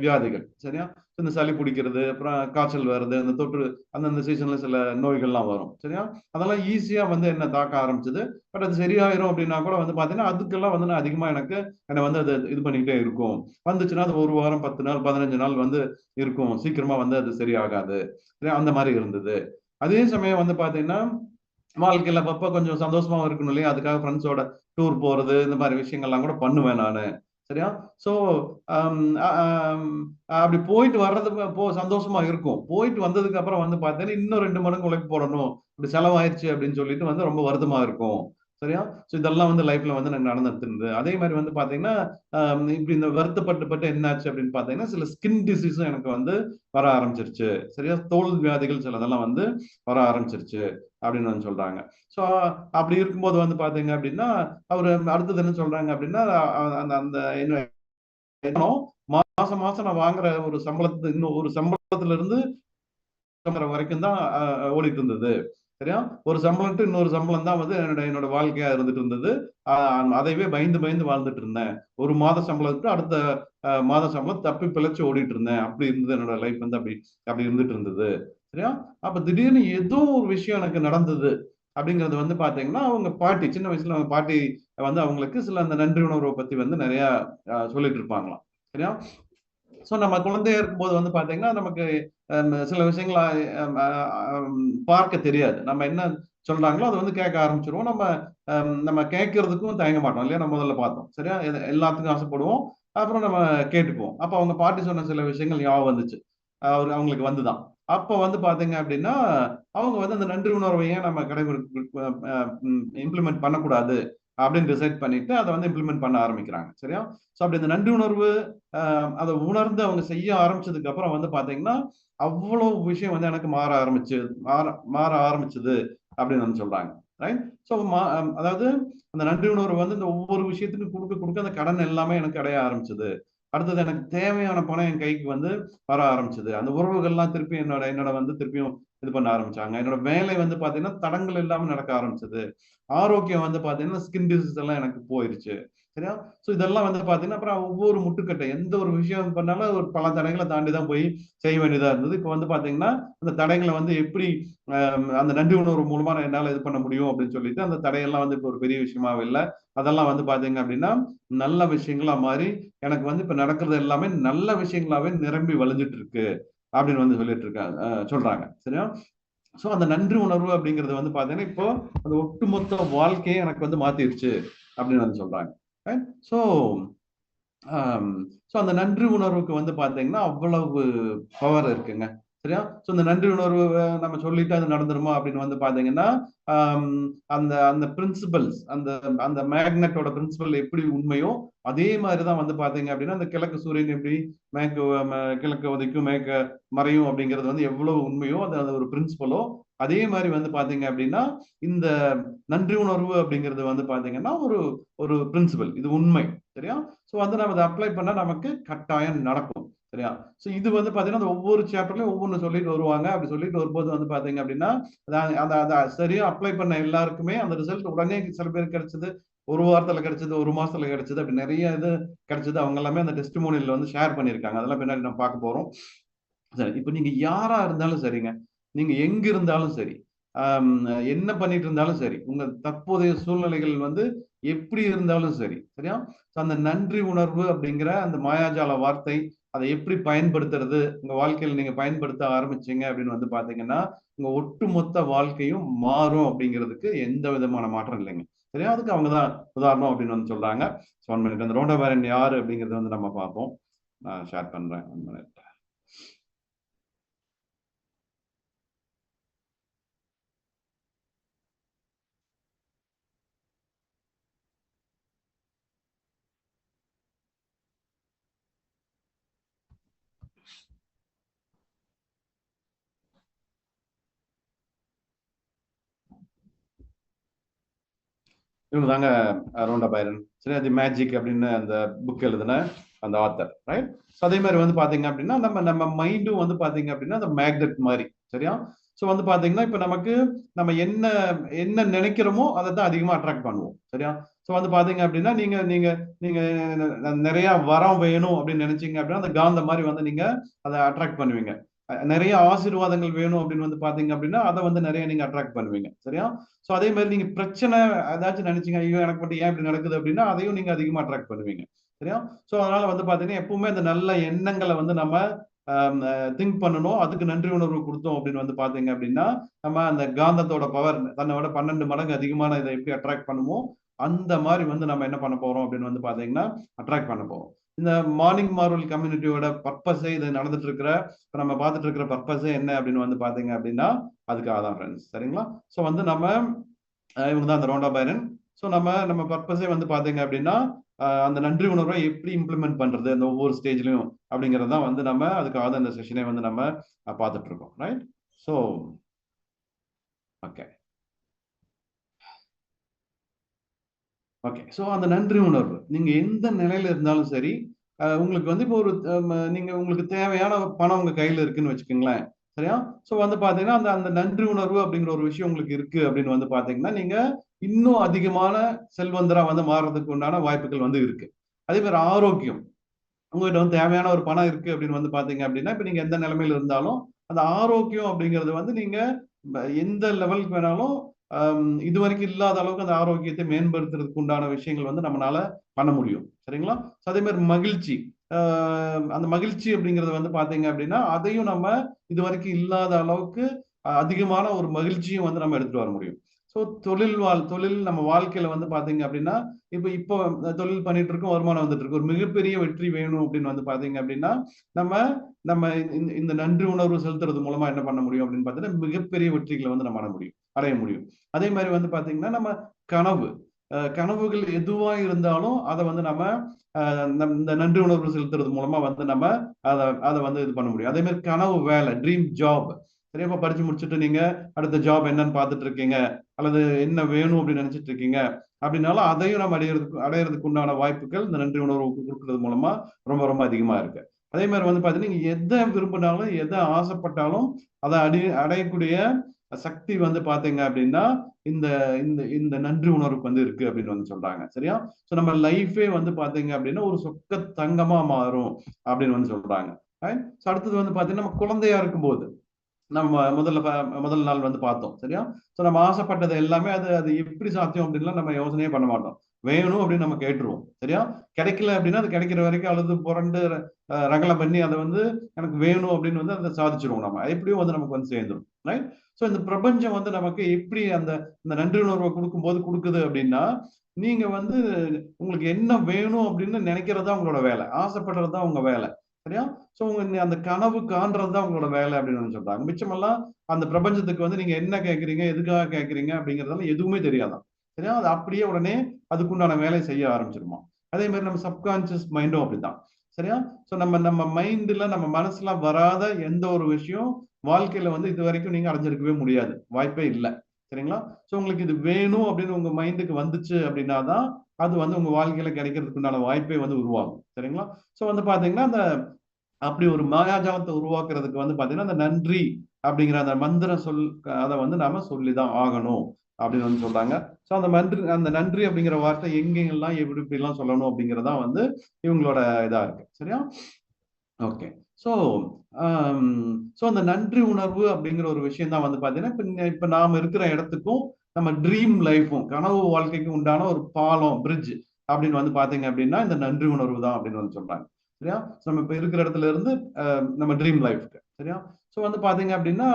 வியாதிகள். சரியா, இந்த சளி பிடிக்கிறது, அப்புறம் காய்ச்சல் வருது, இந்த தொற்று அந்தந்த சீசன்ல சில நோய்கள்லாம் வரும். சரியா, அதெல்லாம் ஈஸியா வந்து என்ன தாக்க ஆரம்பிச்சது. பட் அது சரியாயிரும் அப்படின்னா கூட வந்து பாத்தீங்கன்னா அதுக்கெல்லாம் வந்து நான் அதிகமா எனக்கு என்னை வந்து அது இது பண்ணிக்கிட்டே இருக்கும். வந்துச்சுன்னா அது 1 வாரம், 10 நாள், 15 நாள் வந்து இருக்கும். சீக்கிரமா வந்து அது சரியாகாது. அந்த மாதிரி இருந்தது. அதே சமயம் வந்து பாத்தீங்கன்னா வாழ்க்கையில அப்பப்ப கொஞ்சம் சந்தோஷமா இருக்கணும் இல்லையா, அதுக்காக ஃப்ரெண்ட்ஸோட டூர் போறது இந்த மாதிரி விஷயங்கள்லாம் கூட பண்ணுவேன் நானு. சரியா. சோ அப்படி போயிட்டு வர்றது சந்தோஷமா இருக்கும். போயிட்டு வந்ததுக்கு அப்புறம் வந்து பாத்தீங்கன்னா இன்னும் 2 மடங்கு உழைப்பு போடணும், இப்படி செலவாயிருச்சு அப்படின்னு சொல்லிட்டு வந்து ரொம்ப வருத்தமா இருக்கும். சரியா. சோ இதெல்லாம் வந்து லைஃப்ல வந்து எனக்கு நடந்துட்டு இருந்தது. அதே மாதிரி வந்து பாத்தீங்கன்னா இப்படி இந்த வருத்தப்பட்டு என்னாச்சு அப்படின்னு பாத்தீங்கன்னா சில ஸ்கின் டிசீஸும் எனக்கு வந்து வர ஆரம்பிச்சிருச்சு. சரியா, தோல் வியாதிகள் சிலதெல்லாம் வந்து வர ஆரம்பிச்சிருச்சு அப்படின்னு வந்து சொல்றாங்க. சோ அப்படி இருக்கும்போது வந்து பாத்தீங்க அப்படின்னா அவரு அடுத்தது என்ன சொல்றாங்க அப்படின்னா அந்த அந்த என்ன மாசம் மாசம் நான் வாங்குற ஒரு சம்பளத்து இன்னும் ஒரு சம்பளத்துல இருந்து வரைக்கும் தான் ஓடிட்டு இருந்தது. சரியா, ஒரு சம்பளம் டு இன்னொரு சம்பளம் தான் வந்து என்னோட வாழ்க்கையா இருந்துட்டு இருந்தது. அதைவே பயந்து பயந்து வாழ்ந்துட்டு இருந்தேன். ஒரு மாத சம்பளத்துக்கு அடுத்த மாத சம்பளம் தப்பி பிழைச்சு ஓடிட்டு இருந்தேன். அப்படி இருந்தது என்னோட லைஃப் வந்து அப்படி அப்படி இருந்துட்டு இருந்தது. சரியா. அப்ப திடீர்னு ஏதோ ஒரு விஷயம் எனக்கு நடந்தது அப்படிங்கிறது வந்து பாத்தீங்கன்னா அவங்க பாட்டி சின்ன வயசுல அவங்க பாட்டி வந்து அவங்களுக்கு சில அந்த நன்றி உணர்வை பத்தி வந்து நிறைய சொல்லிட்டு இருப்பாங்களாம். சரியா. ஸோ நம்ம குழந்தையா இருக்கும்போது வந்து பாத்தீங்கன்னா நமக்கு சில விஷயங்களை பார்க்க தெரியாது. நம்ம என்ன சொல்றாங்களோ அதை வந்து கேட்க ஆரம்பிச்சிருவோம். நம்ம நம்ம கேட்கறதுக்கும் தயங்க மாட்டோம் இல்லையா, நம்ம முதல்ல பார்த்தோம். சரியா, எல்லாத்துக்கும் ஆசைப்படுவோம். அப்புறம் நம்ம கேட்டுக்குவோம். அப்ப அவங்க பாட்டி சொன்ன சில விஷயங்கள் ஞாபகம் வந்துச்சு. அவங்களுக்கு வந்துதான். அப்ப வந்து பாத்தீங்க அப்படின்னா அவங்க வந்து அந்த நன்றி உணர்வை ஏன் நம்ம இம்ப்ளிமெண்ட் பண்ணக்கூடாது அப்படின்னு டிசைட் பண்ணிட்டு அதை வந்து இம்ப்ளிமெண்ட் பண்ண ஆரம்பிக்கிறாங்க. சரியா. ஸோ அப்படி இந்த நன்றி உணர்வு அதை உணர்ந்து அவங்க செய்ய ஆரம்பிச்சதுக்கு அப்புறம் வந்து பாத்தீங்கன்னா அவ்வளவு விஷயம் வந்து எனக்கு மாற ஆரம்பிச்சது அப்படின்னு வந்து சொல்றாங்க. ரைட். ஸோ அதாவது அந்த நன்றி உணர்வு வந்து இந்த ஒவ்வொரு விஷயத்துக்கும் கொடுக்க கொடுக்க அந்த கடன் எல்லாமே எனக்கு அடைய ஆரம்பிச்சது. அடுத்தது எனக்கு தேவையான பணம் என் கைக்கு வந்து வர ஆரம்பிச்சது. அந்த உறவுகள்லாம் திருப்பி என்னோட என்னோட வந்து திருப்பியும் இது பண்ண ஆரம்பிச்சாங்க. என்னோட வேலை வந்து பாத்தீங்கன்னா தடங்கள் இல்லாம நடக்க ஆரம்பிச்சது. ஆரோக்கியம் வந்து பாத்தீங்கன்னா ஸ்கின் டிசீஸ் எல்லாம் எனக்கு போயிருச்சு. சரியா. சோ இதெல்லாம் வந்து பாத்தீங்கன்னா அப்புறம் ஒவ்வொரு முட்டுக்கட்டை எந்த ஒரு விஷயம் பண்ணாலும் ஒரு பல தடைகளை தாண்டி தான் போய் செய்ய வேண்டியதா இருந்தது. இப்ப வந்து பாத்தீங்கன்னா அந்த தடைகளை வந்து எப்படி அந்த நன்றி உணர்வு மூலமா நான் என்னால இது பண்ண முடியும் அப்படின்னு சொல்லிட்டு அந்த தடையெல்லாம் வந்து இப்ப ஒரு பெரிய விஷயமாவே இல்லை. அதெல்லாம் வந்து பாத்தீங்க அப்படின்னா நல்ல விஷயங்களா மாறி எனக்கு வந்து இப்ப நடக்கிறது எல்லாமே நல்ல விஷயங்களாவே நிரம்பி வழிஞ்சிட்டு இருக்கு அப்படின்னு வந்து சொல்லிட்டு இருக்காங்க, சொல்றாங்க. சரியா. சோ அந்த நன்றி உணர்வு அப்படிங்கிறது வந்து பாத்தீங்கன்னா இப்போ அந்த ஒட்டுமொத்த வாழ்க்கையை எனக்கு வந்து மாத்திருச்சு அப்படின்னு வந்து சொல்றாங்க. ஸோ ஸோ அந்த நன்றி உணர்வுக்கு வந்து பாத்தீங்கன்னா அவ்வளவு பவர் இருக்குங்க. சரியா? ஸோ இந்த நன்றி உணர்வு நம்ம சொல்லிட்டு அது நடந்துருமா அப்படின்னு வந்து பாத்தீங்கன்னா, அந்த அந்த பிரின்சிபல்ஸ், அந்த அந்த மேக்னெட்டோட பிரின்சிபல் எப்படி உண்மையோ அதே மாதிரிதான் வந்து பாத்தீங்க அப்படின்னா, அந்த கிழக்கு சூரியன் எப்படி மேற்கு கிழக்கு உதைக்கும் மேற்க மறையும் அப்படிங்கிறது வந்து எவ்வளவு உண்மையோ அது அது ஒரு பிரின்சிபலோ, அதே மாதிரி வந்து பாத்தீங்க அப்படின்னா இந்த நன்றி உணர்வு அப்படிங்கிறது வந்து பாத்தீங்கன்னா ஒரு ஒரு பிரின்சிபல், இது உண்மை. சரியா? ஸோ வந்து நம்ம அதை அப்ளை பண்ணா நமக்கு கட்டாயம் நடக்கும். சரியா? ஸோ இது வந்து பாத்தீங்கன்னா ஒவ்வொரு சாப்டர்லயும் ஒவ்வொன்று சொல்லிட்டு வருவாங்க. அப்படி சொல்லிட்டு வரும்போது வந்து பாத்தீங்க அப்படின்னா அதை சரியா அப்ளை பண்ண எல்லாருக்குமே அந்த ரிசல்ட் உடனே சில பேர் கிடைச்சது, ஒரு வாரத்துல கிடைச்சது, ஒரு மாசத்துல கிடைச்சது, அப்படி நிறைய இது கிடைச்சது. அவங்க எல்லாமே அந்த டெஸ்டிமோனியல்ல வந்து ஷேர் பண்ணியிருக்காங்க. அதெல்லாம் பின்னாடி நம்ம பார்க்க போறோம். சரி, இப்ப நீங்க யாரா இருந்தாலும் சரிங்க, நீங்க எங்க இருந்தாலும் சரி, ஆம், என்ன பண்ணிட்டு இருந்தாலும் சரி, உங்க தற்போதைய சூழ்நிலைகள் வந்து எப்படி இருந்தாலும் சரி, சரியா? So, அந்த நன்றி உணர்வு அப்படிங்கிற அந்த மாயாஜால வார்த்தை, அதை எப்படி பயன்படுத்துறது, உங்க வாழ்க்கையில நீங்க பயன்படுத்த ஆரம்பிச்சீங்க அப்படின்னு வந்து பாத்தீங்கன்னா, உங்க ஒட்டுமொத்த வாழ்க்கையும் மாறும் அப்படிங்கிறதுக்கு எந்த விதமான மாற்றம் இல்லைங்க. சரியா? அதுக்கு அவங்கதான் உதாரணம் அப்படின்னு வந்து சொல்றாங்க. So, 1 minute. அந்த ரோண்டா பேரன் யாரு அப்படிங்கறத வந்து நம்ம பார்ப்போம். நான் ஷேர் பண்றேன். 1 minute. இவங்க தாங்க ரோண்டா பைரன். சரி, அது மேஜிக் அப்படின்னு அந்த புக் எழுதின அந்த ஆத்தர், ரைட்? அதே மாதிரி வந்து பாத்தீங்க அப்படின்னா நம்ம நம்ம மைண்டும் வந்து பாத்தீங்க அப்படின்னா அந்த மேக்னெட் மாதிரி. சரியா? ஸோ வந்து பாத்தீங்கன்னா இப்ப நமக்கு நம்ம என்ன என்ன நினைக்கிறோமோ அதை தான் அதிகமா அட்ராக்ட் பண்ணுவோம். சரியா? ஸோ வந்து பாத்தீங்க அப்படின்னா நீங்க நீங்க நீங்க நிறைய வரம் வேணும் அப்படின்னு நினைச்சீங்க அப்படின்னா அந்த காந்த மாதிரி வந்து நீங்க அதை அட்ராக்ட் பண்ணுவீங்க. நிறைய ஆசீர்வாதங்கள் வேணும் அப்படின்னு வந்து பாத்தீங்க அப்படின்னா அதை வந்து நிறைய நீங்க அட்ராக்ட் பண்ணுவீங்க. சரியா? சோ அதே மாதிரி நீங்க பிரச்சனை ஏதாச்சும் நினைச்சீங்க, ஐயோ எனக்கு மட்டும் ஏன் இப்படி நடக்குது அப்படின்னா அதையும் நீங்க அதிகமா அட்ராக்ட் பண்ணுவீங்க. சரியா? சோ அதனால வந்து பாத்தீங்கன்னா எப்பவுமே அந்த நல்ல எண்ணங்களை வந்து நம்ம திங்க் பண்ணணும். அதுக்கு நன்றி உணர்வு கொடுத்தோம் அப்படின்னு வந்து பாத்தீங்க அப்படின்னா நம்ம அந்த காந்தத்தோட பவர் தன்னை விட 12 மடங்கு அதிகமான இதை எப்படி அட்ராக்ட் பண்ணுமோ அந்த மாதிரி வந்து நம்ம என்ன பண்ண போறோம் அப்படின்னு வந்து பாத்தீங்கன்னா அட்ராக்ட் பண்ண போறோம். இந்த மார்னிங் மார்வல் கம்யூனிட்டியோட பர்பஸே இது நடந்துட்டு இருக்கிற இப்ப நம்ம பார்த்துட்டு இருக்கிற பர்பஸே என்ன அப்படின்னு வந்து பாத்தீங்க அப்படின்னா அதுக்காக தான் ஃப்ரெண்ட்ஸ். சரிங்களா? ஸோ வந்து நம்ம இவங்க தான் அந்த ரோண்டா பைரன். ஸோ நம்ம நம்ம பர்பஸே வந்து பாத்தீங்க அப்படின்னா அந்த நன்றி உணர்வை எப்படி இம்ப்ளிமெண்ட் பண்றது அந்த ஒவ்வொரு ஸ்டேஜ்லயும் அப்படிங்கிறது தான் வந்து நம்ம அதுக்காக அந்த செஷனே வந்து நம்ம பார்த்துட்டு இருக்கோம். Right? So okay okay. So அந்த நன்றி உணர்வு நீங்க எந்த நிலையில இருந்தாலும் சரி, உங்களுக்கு வந்து இப்போ ஒரு நீங்க உங்களுக்கு தேவையான பணம் உங்க கையில இருக்குன்னு வச்சுக்கோங்களேன். சரியா? ஸோ வந்து பாத்தீங்கன்னா அந்த அந்த நன்றி உணர்வு அப்படிங்கிற ஒரு விஷயம் உங்களுக்கு இருக்கு அப்படின்னு வந்து பாத்தீங்கன்னா நீங்க இன்னும் அதிகமான செல்வந்தரா வந்து மாறுறதுக்கு உண்டான வாய்ப்புகள் வந்து இருக்கு. அதே மாதிரி ஆரோக்கியம், உங்ககிட்ட வந்து தேவையான ஒரு பணம் இருக்கு அப்படின்னு வந்து பாத்தீங்க அப்படின்னா இப்ப நீங்க எந்த நிலைமையில இருந்தாலும் அந்த ஆரோக்கியம் அப்படிங்கிறது வந்து நீங்க எந்த லெவலுக்கு வேணாலும் இது வரைக்கும் இல்லாத அளவுக்கு அந்த ஆரோக்கியத்தை மேம்படுத்துறதுக்கு உண்டான விஷயங்கள் வந்து நம்மளால பண்ண முடியும். சரிங்களா? அதே மாதிரி மகிழ்ச்சி, அந்த மகிழ்ச்சி அப்படிங்கறது வந்து பாத்தீங்க அப்படின்னா அதையும் நம்ம இது வரைக்கும் இல்லாத அளவுக்கு அதிகமான ஒரு மகிழ்ச்சியும் வந்து நம்ம எடுத்துட்டு வர முடியும். ஸோ தொழில் நம்ம வாழ்க்கையில வந்து பாத்தீங்க அப்படின்னா இப்போ தொழில் பண்ணிட்டு இருக்கோம், வருமானம் வந்துட்டு இருக்கு. ஒரு மிகப்பெரிய வெற்றி வேணும் அப்படின்னு வந்து பாத்தீங்க அப்படின்னா நம்ம நம்ம இந்த நன்றி உணர்வு செலுத்துறது மூலமா என்ன பண்ண முடியும் அப்படின்னு பாத்தீங்கன்னா மிகப்பெரிய வெற்றிகளை வந்து நம்ம அடைய முடியும். அதே மாதிரி வந்து பாத்தீங்கன்னா நம்ம கனவு, கனவுகள் எதுவா இருந்தாலும் அதை வந்து நம்ம இந்த நன்றி உணர்வு செலுத்துறது மூலமா வந்து நம்ம அதை வந்து இது பண்ண முடியும். அதே மாதிரி கனவு வேலை, ட்ரீம் ஜாப், சரியா? படிச்சு முடிச்சுட்டு நீங்க அடுத்த ஜாப் என்னன்னு பார்த்துட்டு இருக்கீங்க, அல்லது என்ன வேணும் அப்படின்னு நினைச்சிட்டு இருக்கீங்க அப்படின்னாலும் அதையும் நம்ம அடையிறதுக்கு உண்டான வாய்ப்புகள் இந்த நன்றி உணர்வு கொடுக்கறது மூலமா ரொம்ப ரொம்ப அதிகமா இருக்கு. அதே மாதிரி வந்து பாத்தீங்கன்னா நீங்க எதை விரும்பினாலும் எதை ஆசைப்பட்டாலும் அதை அடையக்கூடிய சக்தி வந்து பாத்தீங்க அப்படின்னா இந்த இந்த இந்த நன்றி உணர்வுக்கு வந்து இருக்கு அப்படின்னு வந்து சொல்றாங்க. சரியா? சோ நம்ம லைஃபே வந்து பாத்தீங்க அப்படின்னா ஒரு சொக்க தங்கமா மாறும் அப்படின்னு வந்து சொல்றாங்க. அடுத்தது வந்து பாத்தீங்கன்னா நம்ம குழந்தையா இருக்கும்போது நம்ம முதல் நாள் வந்து பார்த்தோம். சரியா? சோ நம்ம ஆசைப்பட்டது எல்லாமே அது அது எப்படி சாத்தியம் அப்படின்லாம் நம்ம யோசனையே பண்ண மாட்டோம். வேணும் அப்படின்னு நம்ம கேட்டுருவோம். சரியா? கிடைக்கல அப்படின்னா அது கிடைக்கிற வரைக்கும் அழுது புரண்டு ரகலை பண்ணி அதை வந்து எனக்கு வேணும் அப்படின்னு வந்து அதை சாதிச்சிருவோம். நம்ம எப்படியும் வந்து நமக்கு வந்து சேர்ந்துடும். ரைட்? ஸோ இந்த பிரபஞ்சம் வந்து நமக்கு எப்படி அந்த இந்த நன்றி உணர்வை கொடுக்கும்போது கொடுக்குது அப்படின்னா நீங்க வந்து உங்களுக்கு என்ன வேணும் அப்படின்னு நினைக்கிறது தான் உங்களோட வேலை, ஆசைப்படுறது தான் உங்க வேலை. சரியா? சோ உங்க அந்த கனவு காண்றதுதான் உங்களோட வேலை அப்படின்னு சொல்றாங்க. மிச்சமெல்லாம் அந்த பிரபஞ்சத்துக்கு வந்து நீங்க என்ன கேட்கறீங்க, எதுக்காக கேட்கறீங்க அப்படிங்கறதெல்லாம் எதுவுமே தெரியாதான். சரியா? அது அப்படியே உடனே அதுக்குண்டான வேலையை செய்ய ஆரம்பிச்சிருமா. அதே மாதிரி நம்ம சப்கான்சியஸ் மைண்டும் அப்படித்தான். சரியா? சோ நம்ம நம்ம மைண்ட்ல நம்ம மனசுல வராத எந்த ஒரு விஷயம் வாழ்க்கையில வந்து இது வரைக்கும் நீங்க அடைஞ்சிருக்கவே முடியாது. வாய்ப்பே இல்லை. சரிங்களா? சோ உங்களுக்கு இது வேணும் அப்படின்னு உங்க மைண்டுக்கு வந்துச்சு அப்படின்னா தான் அது வந்து உங்க வாழ்க்கையில கிடைக்கிறதுக்கு உண்டான வாய்ப்பே வந்து உருவாகும். சரிங்களா? சோ வந்து பாத்தீங்கன்னா அந்த அப்படி ஒரு மாயாஜாலத்தை உருவாக்குறதுக்கு வந்து பாத்தீங்கன்னா அந்த நன்றி அப்படிங்கிற அந்த மந்திர சொல் அதை வந்து நாம சொல்லிதான் ஆகணும் அப்படின்னு வந்து சொல்றாங்க. சோ அந்த நன்றி அப்படிங்கிற வார்த்தை எங்கெங்கெல்லாம் எப்படி இப்படி எல்லாம் சொல்லணும் அப்படிங்கறதா வந்து இவங்களோட இதா இருக்கு. சரியா? ஓகே. ஸோ ஸோ அந்த நன்றி உணர்வு அப்படிங்கிற ஒரு விஷயம் தான் வந்து பாத்தீங்கன்னா இப்ப நாம இருக்கிற இடத்துக்கும் நம்ம ட்ரீம் லைஃபும் கனவு வாழ்க்கைக்கும் உண்டான ஒரு பாலம் பிரிட்ஜ் அப்படின்னு வந்து பாத்தீங்க அப்படின்னா இந்த நன்றி உணர்வு தான் அப்படின்னு வந்து சொல்றாங்க. சரியா? நம்ம இப்ப இருக்கிற இடத்துல இருந்து நம்ம ட்ரீம் லைஃப்க்கு. சரியா? ஸோ வந்து பாத்தீங்க அப்படின்னா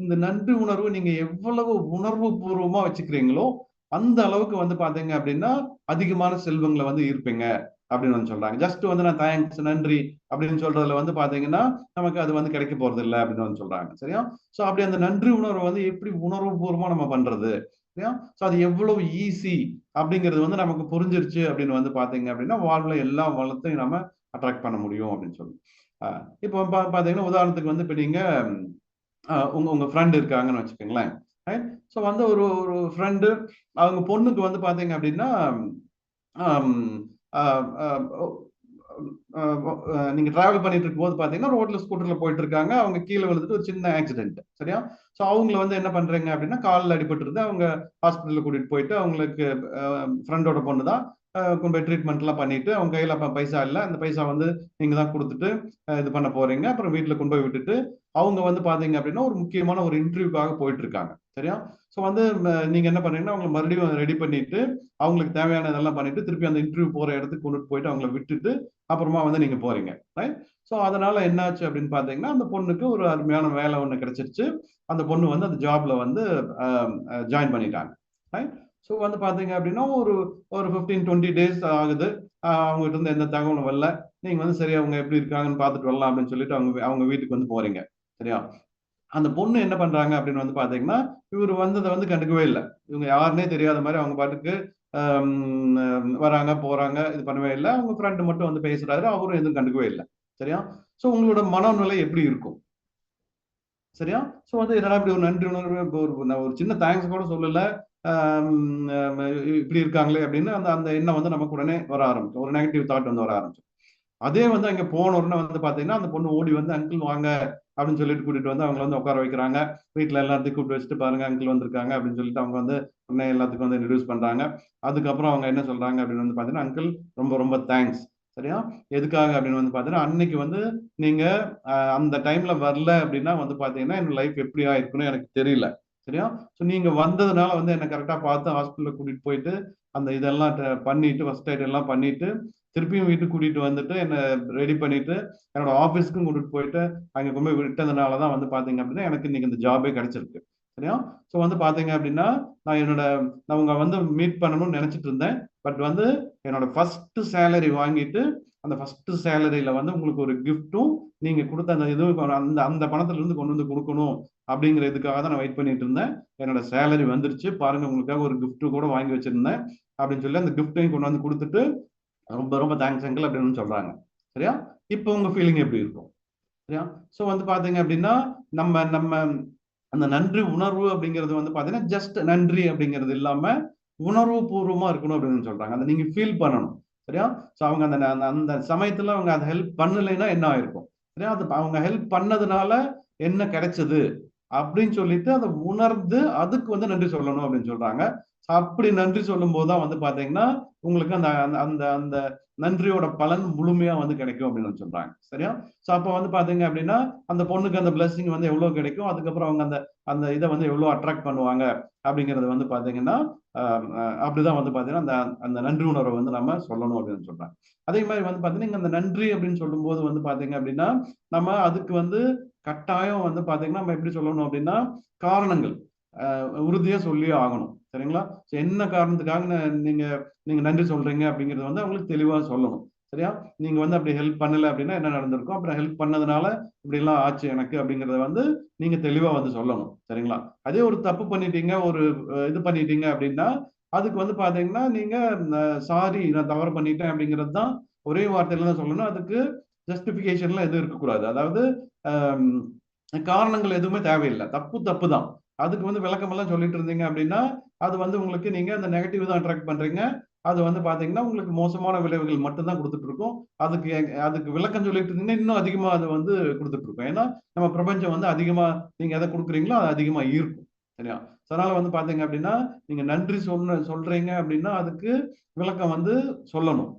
இந்த நன்றி உணர்வு நீங்க எவ்வளவு உணர்வு பூர்வமா வச்சுக்கிறீங்களோ அந்த அளவுக்கு வந்து பாத்தீங்க அப்படின்னா அதிகமான செல்வங்களை வந்து ஈர்ப்பீங்க அப்படின்னு வந்து சொல்றாங்க. ஜஸ்ட் வந்து நான் தேங்க்ஸ் நன்றி அப்படின்னு சொல்றதுல வந்து பாத்தீங்கன்னா நமக்கு அது வந்து கிடைக்க போறது இல்லை அப்படின்னு வந்து சொல்றாங்க. சரியா? சோ அப்படி அந்த நன்றி உணர்வை வந்து எப்படி உணர்வு பூர்வமா நம்ம பண்றது? சரியா? சோ அது எவ்வளவு ஈஸி அப்படிங்கிறது வந்து நமக்கு புரிஞ்சிருச்சு அப்படின்னு வந்து பாத்தீங்க அப்படின்னா வாழ்வுல எல்லா வளத்தையும் நம்ம அட்ராக்ட் பண்ண முடியும் அப்படின்னு சொல்லி இப்போ பாத்தீங்கன்னா உதாரணத்துக்கு வந்து இப்ப நீங்க உங்க உங்க ஃப்ரெண்ட் இருக்காங்கன்னு வச்சுக்கோங்களேன். ஸோ வந்து ஒரு ஒரு ஃப்ரெண்டு அவங்க பொண்ணுக்கு வந்து பாத்தீங்க அப்படின்னா ஆம், ஆஹ் ஆஹ் நீங்க டிராவல் பண்ணிட்டு இருக்கும்போது பாத்தீங்கன்னா ரோட்ல ஸ்கூட்டர்ல போயிட்டு இருக்காங்க. அவங்க கீழே விழுந்துட்டு ஒரு சின்ன ஆக்சிடென்ட். சரியா? சோ அவங்கள வந்து என்ன பண்றீங்க அப்படின்னா காலில் அடிபட்டு இருந்து அவங்க ஹாஸ்பிட்டலுக்கு கூட்டிட்டு போயிட்டு அவங்களுக்கு ஃப்ரெண்டோட பொண்ணு தான் கொண்டு போய் ட்ரீட்மெண்ட் எல்லாம் பண்ணிட்டு அவங்க கையில அப்ப பைசா இல்லை. அந்த பைசா வந்து நீங்க தான் கொடுத்துட்டு இது பண்ண போறீங்க. அப்புறம் வீட்டுல கொண்டு போய் விட்டுட்டு அவங்க வந்து பாத்தீங்க அப்படின்னா ஒரு முக்கியமான ஒரு இன்டர்வியூக்காக போயிட்டு இருக்காங்க. சரியா? சோ வந்து நீங்க என்ன பண்றீங்கன்னா அவங்க மறுபடியும் ரெடி பண்ணிட்டு அவங்களுக்கு தேவையான இதெல்லாம் பண்ணிட்டு திருப்பி அந்த இன்டர்வியூ போற இடத்துக்கு கொண்டுட்டு போயிட்டு அவங்கள விட்டுட்டு அப்புறமா வந்து நீங்க போறீங்க. ரைட்? ஸோ அதனால என்னாச்சு அப்படின்னு பாத்தீங்கன்னா அந்த பொண்ணுக்கு ஒரு அருமையான வேலை ஒண்ணு கிடைச்சிருச்சு. அந்த பொண்ணு வந்து அந்த ஜாப்ல வந்து ஜாயின் பண்ணிட்டாங்க. ரைட்? ஸோ வந்து பாத்தீங்க அப்படின்னா ஒரு ஒரு 15-20 டேஸ் ஆகுது. அவங்ககிட்ட இருந்து எந்த தகவலும் வரல. நீங்க வந்து சரி அவங்க எப்படி இருக்காங்கன்னு பார்த்துட்டு வரலாம் அப்படின்னு சொல்லிட்டு அவங்க அவங்க வீட்டுக்கு வந்து போறீங்க. சரியா? அந்த பொண்ணு என்ன பண்றாங்க அப்படின்னு வந்து பாத்தீங்கன்னா இவர் வந்ததை வந்து கண்டுக்கவே இல்லை. இவங்க யாருன்னே தெரியாத மாதிரி அவங்க பாட்டுக்கு வராங்க போறாங்க இது பண்ணவே இல்லை. அவங்க ஃப்ரெண்டு மட்டும் வந்து பேசுறாரு. அவரும் எதுவும் கண்டுக்கவே இல்லை. சரியா? சோ உங்களோட மனநிலை எப்படி இருக்கும்? சரியா? சோ வந்து என்னடா இப்படி ஒரு நன்றி உணர்வு நான் ஒரு சின்ன தேங்க்ஸ் கூட சொல்லல. இப்படி இருக்காங்களே அப்படின்னு அந்த அந்த எண்ணம் வந்து நமக்கு உடனே வர ஆரம்பிக்கும். ஒரு நெகட்டிவ் தாட் வந்து வர ஆரம்பிக்கும். அதே வந்து அங்க போன உடனே வந்து பாத்தீங்கன்னா அந்த பொண்ணு ஓடி வந்து அங்கிள் வாங்க அப்படின்னு சொல்லிட்டு கூட்டிட்டு வந்து அவங்களை வந்து உட்கார வைக்கிறாங்க. வீட்டுல எல்லாத்தையும் கூப்பிட்டு வச்சுட்டு பாருங்க அங்கிள் வந்திருக்காங்க அப்படின்னு சொல்லிட்டு அவங்க வந்து உடனே எல்லாத்துக்கும் வந்து இன்ட்ரடியூஸ் பண்றாங்க. அதுக்கப்புறம் அவங்க என்ன சொல்றாங்க அப்படின்னு வந்து பாத்தீங்கன்னா அங்கிள் ரொம்ப ரொம்ப தேங்க்ஸ். சரியா? எதுக்காக அப்படின்னு வந்து பாத்தீங்கன்னா அன்னைக்கு வந்து நீங்க அந்த டைம்ல வரல அப்படின்னா வந்து பாத்தீங்கன்னா என் லைஃப் எப்படி ஆயிருக்குன்னு எனக்கு தெரியல. சரியா? ஸோ நீங்க வந்ததுனால வந்து என்ன கரெக்டா பார்த்து ஹாஸ்பிட்டலுக்கு கூட்டிட்டு போயிட்டு அந்த இதெல்லாம் பண்ணிட்டு ஃபர்ஸ்ட் எய்ட் எல்லாம் பண்ணிட்டு திருப்பியும் வீட்டுக்கு கூட்டிட்டு வந்துட்டு என்ன ரெடி பண்ணிட்டு என்னோட ஆஃபீஸ்க்கும் கூட்டிட்டு போயிட்டு அங்க கொண்டு போய் விட்டதுனால தான் வந்து பாத்தீங்க அப்படின்னா எனக்கு இன்னைக்கு இந்த ஜாபே கிடைச்சிருக்கு. சரியா? ஸோ வந்து பாத்தீங்க அப்படின்னா நான் உங்க வந்து மீட் பண்ணணும்னு நினைச்சிட்டு இருந்தேன். பட் வந்து என்னோட ஃபர்ஸ்ட் சேலரி வாங்கிட்டு அந்த ஃபர்ஸ்ட் சேலரியில வந்து உங்களுக்கு ஒரு கிஃப்ட்டும் நீங்க கொடுத்த அந்த இது அந்த அந்த பணத்துல இருந்து கொண்டு வந்து கொடுக்கணும் அப்படிங்கிற இதுக்காக தான் நான் வெயிட் பண்ணிட்டு இருந்தேன். என்னோட சேலரி வந்துருச்சு பாருங்க உங்களுக்காக ஒரு gift கூட வாங்கி வச்சிருந்தேன் அப்படின்னு சொல்லி அந்த கிஃப்டையும் கொண்டு வந்து கொடுத்துட்டு ரொம்ப ரொம்ப தேங்க்ஸ் அங்கிள் அப்படின்னு சொல்றாங்க. சரியா? இப்போ உங்க ஃபீலிங் எப்படி இருக்கும்? சரியா? சோ வந்து பாத்தீங்க அப்படின்னா நம்ம நம்ம அந்த நன்றி உணர்வு அப்படிங்கிறது வந்து பாத்தீங்கன்னா ஜஸ்ட் நன்றி அப்படிங்கிறது இல்லாம உணர்வு பூர்வமா இருக்கணும் அப்படின்னு சொல்றாங்க. அதை நீங்க ஃபீல் பண்ணணும். சரியா? சோ அவங்க அந்த அந்த அந்த சமயத்துல அவங்க அதை ஹெல்ப் பண்ணலைன்னா என்ன ஆயிருக்கும்? சரியா? அது அவங்க ஹெல்ப் பண்ணதுனால என்ன கிடைச்சது அப்படின்னு சொல்லிட்டு அதை உணர்ந்து அதுக்கு வந்து நன்றி சொல்லணும் அப்படின்னு சொல்றாங்க. அப்படி நன்றி சொல்லும் போதுதான் வந்து பாத்தீங்கன்னா உங்களுக்கு அந்த அந்த அந்த அந்த நன்றியோட பலன் முழுமையா வந்து கிடைக்கும் அப்படின்னு சொல்றாங்க. சரியா? சோ அப்ப வந்து பாத்தீங்க அப்படின்னா அந்த பொண்ணுக்கு அந்த பிளஸிங் வந்து எவ்வளவு கிடைக்கும் அதுக்கப்புறம் அவங்க அந்த அந்த இதை வந்து எவ்வளவு அட்ராக்ட் பண்ணுவாங்க அப்படிங்கறது வந்து பாத்தீங்கன்னா அப்படிதான் வந்து பாத்தீங்கன்னா அந்த அந்த நன்றி உணர்வை வந்து நம்ம சொல்லணும் அப்படின்னு சொல்றாங்க. அதே மாதிரி வந்து பாத்தீங்கன்னா அந்த நன்றி அப்படின்னு சொல்லும் போது வந்து பாத்தீங்க அப்படின்னா நம்ம அதுக்கு வந்து கட்டாயம் வந்து பாத்தீங்கன்னா நம்ம எப்படி சொல்லணும் அப்படின்னா காரணங்கள் உறுதியா சொல்லியே ஆகணும். சரிங்களா? என்ன காரணத்துக்காக நீங்க நீங்க நன்றி சொல்றீங்க அப்படிங்கறது வந்து அவங்களுக்கு தெளிவா சொல்லணும். சரியா? நீங்க வந்து அப்படி ஹெல்ப் பண்ணல அப்படின்னா என்ன நடந்திருக்கும், அப்புறம் ஹெல்ப் பண்ணதுனால இப்படி எல்லாம் ஆச்சு எனக்கு அப்படிங்கறத வந்து நீங்க தெளிவா வந்து சொல்லணும். சரிங்களா? அதே ஒரு தப்பு பண்ணிட்டீங்க, ஒரு இது பண்ணிட்டீங்க அப்படின்னா அதுக்கு வந்து பாத்தீங்கன்னா நீங்க சாரி நான் தவறு பண்ணிட்டேன் அப்படிங்கிறது தான் ஒரே வார்த்தையில தான் சொல்லணும். அதுக்கு ஜஸ்டிபிகேஷன்ல எதுவும் இருக்கக்கூடாது. அதாவது ஆம், காரணங்கள் எதுவுமே தேவையில்லை. தப்பு தப்பு தான். அதுக்கு வந்து விளக்கம் எல்லாம் சொல்லிட்டு இருந்தீங்க அப்படின்னா அது வந்து உங்களுக்கு நீங்க அந்த நெகட்டிவ் தான் அட்ராக்ட் பண்றீங்க. அது வந்து பாத்தீங்கன்னா உங்களுக்கு மோசமான விளைவுகள் மட்டும் தான் கொடுத்துட்டு இருக்கும். அதுக்கு விளக்கம் சொல்லிட்டு இருந்தீங்கன்னா இன்னும் அதிகமா அது வந்து கொடுத்துட்டு இருக்கும். ஏன்னா நம்ம பிரபஞ்சம் வந்து அதிகமா நீங்க எதை கொடுக்குறீங்களோ அது அதிகமா ஈர்க்கும். சரியா? அதனால வந்து பாத்தீங்க அப்படின்னா நீங்க நன்றி சொல்றீங்க அப்படின்னா அதுக்கு விளக்கம் வந்து சொல்லணும்.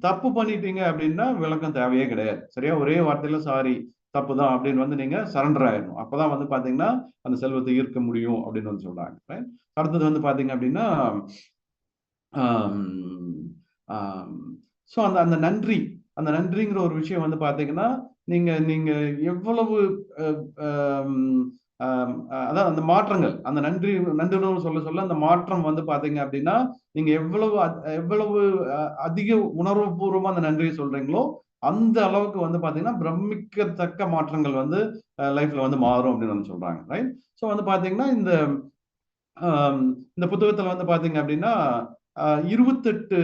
தப்பு பண்ணிட்டீங்க அப்படின்னா விளக்கம் தேவையே கிடையாது. சரியா? ஒரே வார்த்தையில சாரி தப்புதான் அப்படின்னு வந்து நீங்க சரண்டர் ஆயிடணும். அப்பதான் வந்து பாத்தீங்கன்னா அந்த செல்வத்தை ஈர்க்க முடியும் அப்படின்னு வந்து சொல்றாங்க. Right? அடுத்தது வந்து பாத்தீங்க அப்படின்னா ஸோ அந்த அந்த நன்றி அந்த நன்றிங்கிற ஒரு விஷயம் வந்து பாத்தீங்கன்னா நீங்க நீங்க எவ்வளவு அஹ், ஆம், அதான் அந்த மாற்றங்கள் அந்த நன்றி நன்றி உணர்வு சொல்ல சொல்ல அந்த மாற்றம் வந்து பாத்தீங்க அப்படின்னா நீங்க எவ்வளவு அதிக உணர்வுபூர்வமா அந்த நன்றியை சொல்றீங்களோ அந்த அளவுக்கு வந்து பாத்தீங்கன்னா பிரமிக்கத்தக்க மாற்றங்கள் வந்து லைஃப்ல வந்து மாறும் அப்படின்னு வந்து சொல்றாங்க. ரைட்? ஸோ வந்து பாத்தீங்கன்னா ஆம், இந்த புத்தகத்துல வந்து பாத்தீங்க அப்படின்னா 28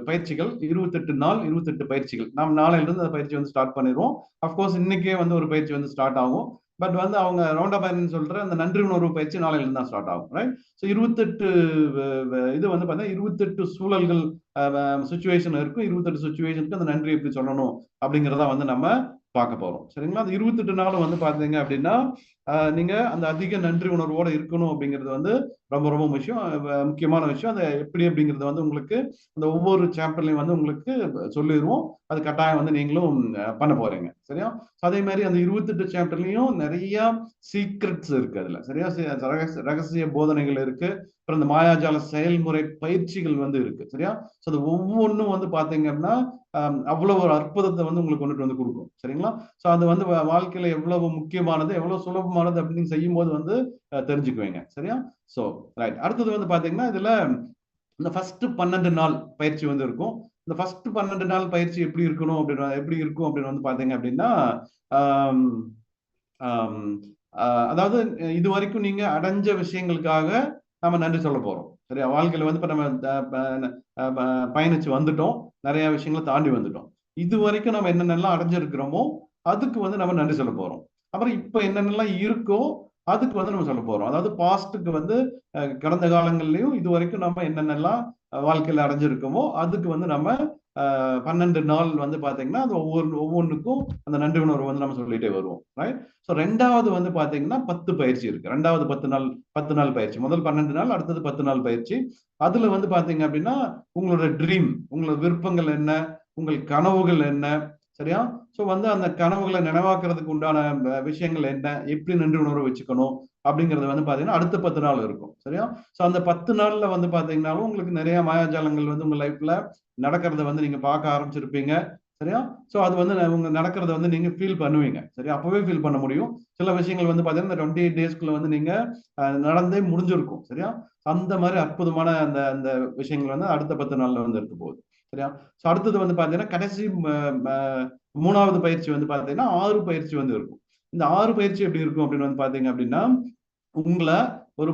பயிற்சிகள், 28 நாள், 28 பயிற்சிகள். நாம் நாளையில இருந்து அந்த பயிற்சி வந்து ஸ்டார்ட் பண்ணிடுவோம். அப்கோர்ஸ் இன்னைக்கே வந்து ஒரு பயிற்சி வந்து ஸ்டார்ட் ஆகும். பட் வந்து அவங்க ரவுண்ட் அப் சொல்ற அந்த நன்றி உணர்வு பயிற்சி நாளையில இருந்து தான் ஸ்டார்ட் ஆகும். ரைட்? ஸோ 28 இது வந்து பார்த்தீங்கன்னா 28 சூழல்கள் சுச்சுவேஷன் இருக்கும். 28 சுச்சுவேஷனுக்கு அந்த நன்றி எப்படி சொல்லணும் அப்படிங்கிறத வந்து நம்ம பார்க்க போறோம். சரிங்களா? அந்த 28 நாளும் வந்து பாத்தீங்க அப்படின்னா நீங்க அந்த அதிக நன்றி உணர்வோட இருக்கணும் அப்படிங்கிறது வந்து ரொம்ப ரொம்ப முக்கியமான விஷயம். அதை எப்படி அப்படிங்கிறது வந்து உங்களுக்கு அந்த ஒவ்வொரு சாப்டர்லையும் வந்து உங்களுக்கு சொல்லிடுவோம். அது கட்டாயம் வந்து நீங்களும் பண்ண போறீங்க. சரியா? அதே மாதிரி அந்த 28 சாப்டர்லயும் நிறைய சீக்ரெட்ஸ் இருக்கு அதுல. சரியா? ரகசிய போதனைகள் இருக்கு. அப்புறம் இந்த மாயாஜால செயல்முறை பயிற்சிகள் வந்து இருக்கு. சரியா? அது ஒவ்வொன்றும் வந்து பாத்தீங்க அப்படின்னா அவ்வளவு ஒரு அற்புதத்தை வந்து உங்களுக்கு கொண்டுட்டு வந்து கொடுக்கும். சரிங்களா? சோ அது வந்து வாழ்க்கையில எவ்வளவு முக்கியமானது எவ்வளவு சுலபமானது அப்படின்னு செய்யும் போது வந்து தெரிஞ்சுக்குவீங்க. சரியா? So right. அடுத்தது வந்து பாத்தீங்கன்னா இதுல இந்த ஃபர்ஸ்ட் 12 நாள் பயிற்சி வந்து இருக்கும். இந்த ஃபர்ஸ்ட் 12 நாள் பயிற்சி எப்படி இருக்கும் அப்படின்னு வந்து பாத்தீங்க அப்படின்னா ஆம், ஆம், அதாவது இது வரைக்கும் நீங்க அடைஞ்ச விஷயங்களுக்காக நம்ம நன்றி சொல்ல போறோம். சரியா? வாழ்க்கையில வந்து இப்ப நம்ம பயணிச்சு வந்துட்டோம். நிறைய விஷயங்களை தாண்டி வந்துட்டோம். இது வரைக்கும் நம்ம என்னென்னலாம் அடைஞ்சிருக்கிறோமோ அதுக்கு வந்து நம்ம நன்றி சொல்ல போறோம். அப்புறம் இப்ப என்னென்னலாம் இருக்கோ அதுக்கு வந்து நம்ம சொல்ல போறோம். அதாவது பாஸ்டுக்கு வந்து கடந்த காலங்கள்லயும் இது வரைக்கும் நம்ம என்னென்னலாம் வாழ்க்கையில அடைஞ்சிருக்கோமோ அதுக்கு வந்து நம்ம 12 நாள் வந்து பாத்தீங்கன்னா அது ஒவ்வொன்றுக்கும் அந்த நன்றி உணர்வு வந்து நம்ம சொல்லிட்டே வருவோம். ரைட்? ஸோ ரெண்டாவது வந்து பாத்தீங்கன்னா 10 பயிற்சி இருக்கு. ரெண்டாவது 10 நாள் பயிற்சி. முதல் 12 நாள், அடுத்தது 10 நாள் பயிற்சி. அதுல வந்து பாத்தீங்க அப்படின்னா உங்களோட ட்ரீம், உங்களோட விருப்பங்கள் என்ன, உங்கள் கனவுகள் என்ன, சரியா? சோ வந்து அந்த கனவுகளை நினைவாக்குறதுக்கு உண்டான விஷயங்கள் என்ன, எப்படி நன்றி உணர்வு வச்சுக்கணும் அப்படிங்கறது வந்து பாத்தீங்கன்னா அடுத்த 10 நாள் இருக்கும். சரியா? சோ அந்த 10 நாள்ல வந்து பாத்தீங்கன்னாலும் உங்களுக்கு நிறைய மாயாஜாலங்கள் வந்து உங்க லைஃப்ல நடக்கிறத வந்து நீங்க பார்க்க ஆரம்பிச்சிருப்பீங்க. சரியா? சோ அது வந்து உங்க நடக்கிறத வந்து நீங்க ஃபீல் பண்ணுவீங்க. சரியா? அப்பவே ஃபீல் பண்ண முடியும். சில விஷயங்கள் வந்து பாத்தீங்கன்னா இந்த 28 டேஸ்க்குள்ள வந்து நீங்க நடந்தே முடிஞ்சிருக்கும். சரியா? அந்த மாதிரி அற்புதமான அந்த அந்த விஷயங்கள் வந்து அடுத்த 10 நாள்ல வந்து இருக்க போகுது. சரியா? சோ அடுத்தது வந்து பாத்தீங்கன்னா கடைசி 3வது பயிற்சி வந்து பாத்தீங்கன்னா 6 பயிற்சி வந்து இருக்கும். இந்த 6 பயிற்சி எப்படி இருக்கும் அப்படின்னு வந்து பாத்தீங்க அப்படின்னா உங்களை ஒரு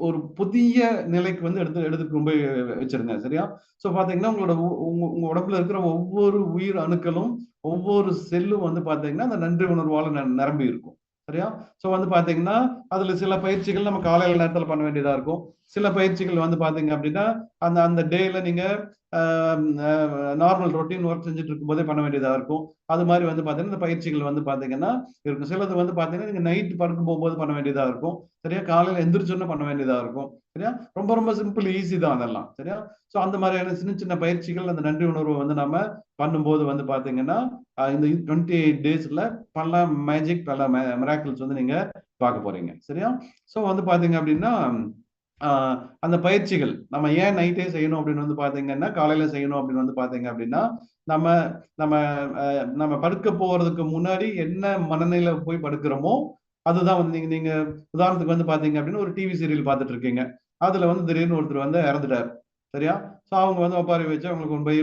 ஒரு புதிய நிலைக்கு வந்து எடுத்துட்டு கொண்டு போய் வச்சிருங்க. சரியா? சோ பாத்தீங்கன்னா உங்களோட உங்க உடம்புல இருக்கிற ஒவ்வொரு உயிர் அணுக்களும் ஒவ்வொரு செல்லும் வந்து பாத்தீங்கன்னா அந்த நன்றி உணர்வால நிரம்பி இருக்கும். சரியா? சோ வந்து பாத்தீங்கன்னா அதுல சில பயிற்சிகள் நம்ம காலையில நேரத்துல பண்ண வேண்டியதா இருக்கும். சில பயிற்சிகள் வந்து பாத்தீங்க அப்படின்னா அந்த அந்த டேல நீங்க நார்மல் ரொட்டீன் ஒர்க் செஞ்சுட்டு இருக்கும் போதே பண்ண வேண்டியதா இருக்கும். அது மாதிரி வந்து பாத்தீங்கன்னா இந்த பயிற்சிகள் வந்து பாத்தீங்கன்னா இருக்கும். சிலது வந்து பாத்தீங்கன்னா நீங்க நைட் படுக்க போகும்போது பண்ண வேண்டியதா இருக்கும். சரியா? காலையில எந்திரிச்சோன்னு பண்ண வேண்டியதா இருக்கும். சரியா? ரொம்ப ரொம்ப சிம்பிள், ஈஸி தான் அதெல்லாம். சரியா? சோ அந்த மாதிரியான சின்ன சின்ன பயிற்சிகள் அந்த நன்றி உணர்வு வந்து நம்ம பண்ணும்போது வந்து பாத்தீங்கன்னா இந்த 28 டேஸ்ல பல மேஜிக் பல மிராக்கிள்ஸ் வந்து நீங்க பார்க்க போறீங்க. சரியா? சோ வந்து பாத்தீங்க அப்படின்னா அந்த பயிற்சிகள் நம்ம ஏன் நைட்டே செய்யணும் அப்படின்னு வந்து பாத்தீங்கன்னா காலையில செய்யணும் அப்படின்னு வந்து பாத்தீங்க அப்படின்னா நம்ம நம்ம நம்ம படுக்க போறதுக்கு முன்னாடி என்ன மனநிலையில போய் படுக்கிறோமோ அதுதான் வந்து நீங்க நீங்க உதாரணத்துக்கு வந்து பாத்தீங்க அப்படின்னா ஒரு டிவி சீரியல் பார்த்துட்டு இருக்கீங்க. அதுல வந்து திடீர்னு ஒருத்தர் வந்து இறந்துட்டார். சரியா? ஸோ அவங்க வந்து ஒப்பாரி வச்சு அவங்களுக்கு கொண்டு போய்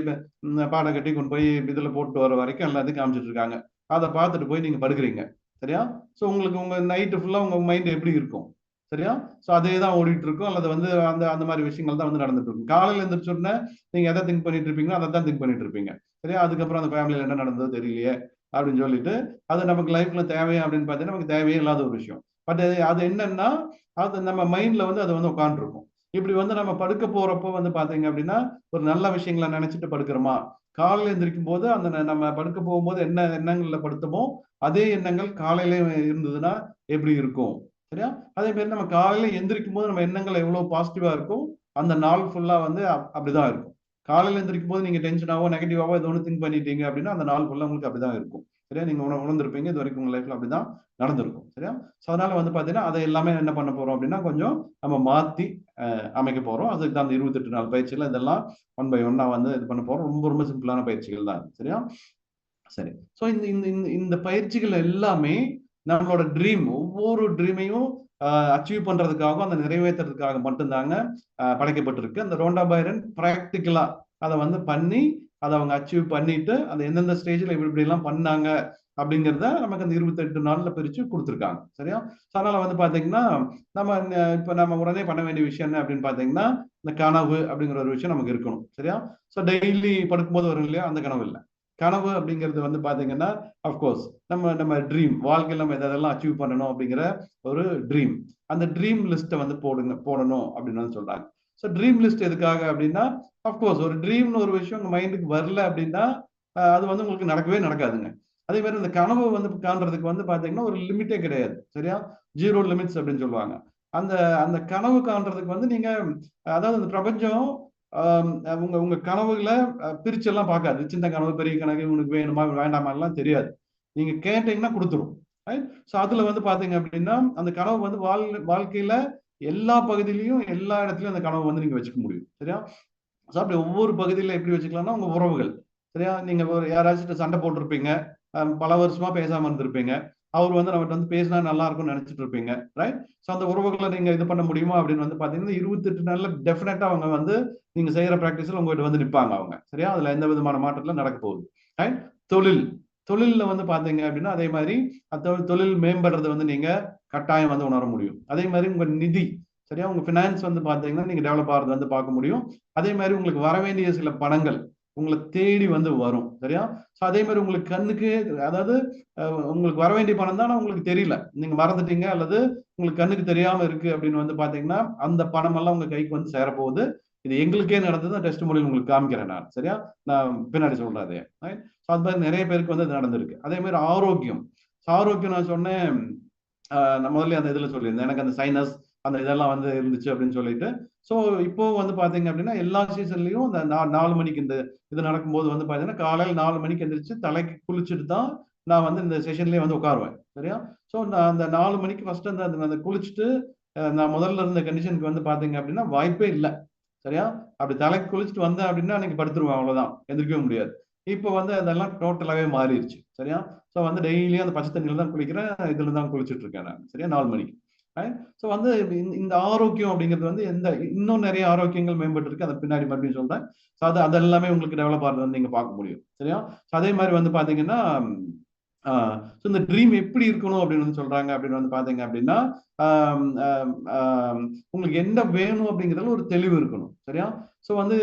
பாடம் கட்டி கொண்டு போய் இதில் போட்டு வர வரைக்கும் எல்லாத்தையும் காமிச்சிட்டு இருக்காங்க. அதை பார்த்துட்டு போய் நீங்க படுக்கிறீங்க. சரியா? ஸோ உங்களுக்கு உங்க நைட்டு ஃபுல்லா உங்க மைண்ட் எப்படி இருக்கும்? சரியா? ஸோ அதே தான் ஓடிட்டு இருக்கும், அல்லது வந்து அந்த அந்த மாதிரி விஷயங்கள் தான் வந்து நடந்துட்டு இருக்கும். காலையில் எழுந்திரிச்ச உடனே நீங்க எதை திங்க் பண்ணிட்டு இருப்பீங்களோ அதை தான் திங்க் பண்ணிட்டு இருப்பீங்க. சரியா? அதுக்கப்புறம் அந்த ஃபேமிலியில் என்ன நடந்ததோ தெரியலையே அப்படின்னு சொல்லிட்டு, அது நமக்கு லைஃப்ல தேவையா அப்படின்னு பார்த்தீங்கன்னா நமக்கு தேவையே இல்லாத ஒரு விஷயம். பட் அது என்னன்னா, அது நம்ம மைண்ட்ல வந்து அது வந்து உட்காந்துருக்கும். இப்படி வந்து நம்ம படுக்க போறப்போ வந்து பாத்தீங்க அப்படின்னா, ஒரு நல்ல விஷயங்களை நினைச்சிட்டு படுக்கிறோமா? காலையில எந்திரிக்கும் போது அந்த நம்ம படுக்க போகும்போது என்ன எண்ணங்கள்ல படுத்தோமோ அதே எண்ணங்கள் காலையில இருந்ததுன்னா எப்படி இருக்கும்? சரியா? அதே மாதிரி நம்ம காலையில எந்திரிக்கும் போது நம்ம எண்ணங்கள் எவ்வளவு பாசிட்டிவா இருக்கும், அந்த நாள் ஃபுல்லா வந்து அப்படிதான் இருக்கும். காலையில எந்திரிக்கும் போது நீங்க டென்ஷனாவோ நெகட்டிவாவோ ஏதோ ஒன்று திங்க் பண்ணிட்டீங்க அப்படின்னா அந்த நாள் ஃபுல்லா உங்களுக்கு அப்படிதான் இருக்கும். சரியா? நீங்க உணர்ந்திருப்பீங்க, இது வரைக்கும் உங்க லைஃப்ல அப்படிதான் நடந்திருக்கும். சரியா? ஸோ அதனால வந்து பாத்தீங்கன்னா அதை எல்லாமே என்ன பண்ண போறோம் அப்படின்னா கொஞ்சம் நம்ம மாத்தி அமைக்க போறோம். அதுக்கு தான் அந்த 28 நாள் பயிற்சிகள் இதெல்லாம் ஒன் பை ஒன்னா வந்து இது பண்ண போறோம். ரொம்ப ரொம்ப சிம்பிளான பயிற்சிகள் தான். சரியா? சரி. ஸோ இந்த இந்த இந்த இந்த பயிற்சிகள் எல்லாமே நம்மளோட ட்ரீம் ஒவ்வொரு ட்ரீமையும் அச்சீவ் பண்றதுக்காகவும் அந்த நிறைவேற்றுறதுக்காக மட்டும்தாங்க படைக்கப்பட்டிருக்கு. அந்த ரோண்டா பைரன் பிராக்டிக்கலா அதை வந்து பண்ணி அதை அவங்க அச்சீவ் பண்ணிட்டு அந்த எந்தெந்த ஸ்டேஜ்ல இப்படி இப்படி எல்லாம் பண்ணாங்க அப்படிங்கிறத நமக்கு அந்த 28 நாள்ல பிரிச்சு கொடுத்துருக்காங்க. சரியா? அதனால வந்து பாத்தீங்கன்னா நம்ம இப்ப நம்ம உடனே பண்ண வேண்டிய விஷயம் என்ன அப்படின்னு பாத்தீங்கன்னா இந்த கனவு அப்படிங்கிற ஒரு விஷயம் நமக்கு இருக்கணும். சரியா? ஸோ டெய்லி படுக்கும்போது வரும் இல்லையா, அந்த கனவு இல்லை. கனவு அப்படிங்கிறது வந்து பாத்தீங்கன்னா அப்கோர்ஸ் நம்ம நம்ம ட்ரீம் வாழ்க்கையில் நம்ம எதெல்லாம் அச்சீவ் பண்ணணும் அப்படிங்கிற ஒரு ட்ரீம். அந்த ட்ரீம் லிஸ்ட்டை வந்து போடணும் அப்படின்னு வந்து சொல்றாங்க. ஸோ ட்ரீம் லிஸ்ட் எதுக்காக அப்படின்னா அப்கோர்ஸ் ஒரு ட்ரீம்னு ஒரு விஷயம் உங்க மைண்டுக்கு வரல அப்படின்னா அது வந்து உங்களுக்கு நடக்கவே நடக்காதுங்க. அதே மாதிரி இந்த கனவு வந்து காண்றதுக்கு வந்து பாத்தீங்கன்னா ஒரு லிமிட்டே கிடையாது. சரியா? ஜீரோ லிமிட்ஸ் அப்படின்னு சொல்லுவாங்க. அந்த அந்த கனவு காண்றதுக்கு வந்து நீங்க அதாவது இந்த பிரபஞ்சம் உங்க உங்க கனவுகளை பிரிச்செல்லாம் பார்க்காது. சின்ன கனவு பெரிய கனவு உனக்கு வேணுமா வேண்டாமா எல்லாம் தெரியாது. நீங்க கேட்டீங்கன்னா கொடுத்துரும். ஸோ அதுல வந்து பாத்தீங்க அப்படின்னா அந்த கனவு வந்து வாழ்க்கையில எல்லா பகுதியிலையும் எல்லா இடத்துலயும் அந்த கனவு வந்து நீங்க வச்சுக்க முடியும். சரியா? ஸோ அப்படி ஒவ்வொரு பகுதியில எப்படி வச்சுக்கலாம்னா உங்க உறவுகள். சரியா? நீங்க ஒரு யாராச்சும் சண்டை போட்டிருப்பீங்க, பல வருஷமா பேசாம இருந்திருப்பீங்க. அவர் வந்து நம்மகிட்ட வந்து பேசினா நல்லா இருக்கும்னு நினைச்சிட்டு இருப்பீங்க. ரைட்? ஸோ அந்த உறவுகளை நீங்க இது பண்ண முடியுமா அப்படின்னு வந்து பாத்தீங்கன்னா 28 நாள்ல டெஃபினட்டா அவங்க வந்து நீங்க செய்யற பிராக்டிஸ்ல உங்ககிட்ட வந்து நிப்பாங்க அவங்க. சரியா? அதுல எந்த விதமான மாற்றத்துல நடக்க போகுது. ரைட்? தொழில் தொழில்ல வந்து பாத்தீங்க அப்படின்னா அதே மாதிரி தொழில் மேம்படுறது வந்து நீங்க கட்டாயம் வந்து உணர முடியும். அதே மாதிரி உங்க நிதி, சரியா, உங்க பினான்ஸ் வந்து பாத்தீங்கன்னா நீங்க டெவலப் ஆகிறது வந்து பார்க்க முடியும். அதே மாதிரி உங்களுக்கு வர வேண்டிய சில பணங்கள் உங்களை தேடி வந்து வரும். சரியா? ஸோ அதே மாதிரி உங்களுக்கு கண்ணுக்கு அதாவது உங்களுக்கு வர வேண்டிய பணம் தான் உங்களுக்கு தெரியல, நீங்க மறந்துட்டீங்க அல்லது உங்களுக்கு கண்ணுக்கு தெரியாம இருக்கு அப்படின்னு வந்து பாத்தீங்கன்னா அந்த பணம் எல்லாம் உங்க கைக்கு வந்து சேரப்போகுது. இது எங்களுக்கே நடந்தது, டெஸ்ட் மொழியில் உங்களுக்கு காமிக்கிறேன் நான். சரியா? நான் பின்னாடி சொல்றேன் அதே. அது மாதிரி நிறைய பேருக்கு வந்து நடந்திருக்கு. அதே மாதிரி ஆரோக்கியம். ஆரோக்கியம் நான் சொன்னேன், நான் முதல்ல அந்த இதுல சொல்லியிருந்தேன் எனக்கு அந்த சைனஸ் அந்த இதெல்லாம் வந்து இருந்துச்சு அப்படின்னு சொல்லிட்டு. ஸோ இப்போ வந்து பாத்தீங்க அப்படின்னா எல்லா சீசன்லயும் இந்த 4 மணிக்கு இந்த இது நடக்கும்போது வந்து பாத்தீங்கன்னா காலையில் 4 மணிக்கு எந்திரிச்சு தலைக்கு குளிச்சுட்டு தான் நான் வந்து இந்த செஷன்லயே வந்து உட்காருவேன். சரியா? ஸோ நான் அந்த 4 மணிக்கு ஃபர்ஸ்ட் அந்த அந்த குளிச்சுட்டு நான் முதல்ல இருந்த கண்டிஷனுக்கு வந்து பாத்தீங்க அப்படின்னா வாய்ப்பே இல்லை. சரியா? அப்படி தலைக்கு குளிச்சுட்டு வந்தேன் அப்படின்னா அன்னைக்கு படுத்துருவேன், அவ்வளவுதான், எந்திரிக்கவே முடியாது. இப்போ வந்து அதெல்லாம் டோட்டலாவே மாறிடுச்சு. சரியா? ஸோ வந்து டெய்லியும் அந்த பச்சை தண்ணியில தான் குளிக்கிறேன், இதுல தான் குளிச்சுட்டு இருக்கேன் நான். சரியா? 4 மணிக்கு. ஸோ வந்து இந்த ஆரோக்கியம் அப்படிங்கிறது வந்து இன்னும் நிறைய ஆரோக்கியங்கள் மேம்பட்டு இருக்கு, அதை பின்னாடி மறுபடியும் சொல்றேன். ஸோ அதெல்லாமே உங்களுக்கு டெவலப் ஆகிறது வந்து நீங்க பார்க்க முடியும். சரியா? ஸோ அதே மாதிரி வந்து பாத்தீங்கன்னா ஸோ இந்த ட்ரீம் எப்படி இருக்கணும் அப்படின்னு வந்து சொல்றாங்க அப்படின்னு வந்து பாத்தீங்க அப்படின்னா ஆம், ஆம், ஆம், உங்களுக்கு என்ன வேணும் அப்படிங்கிறதுல ஒரு தெளிவு இருக்கணும். சரியா? ஸோ வந்து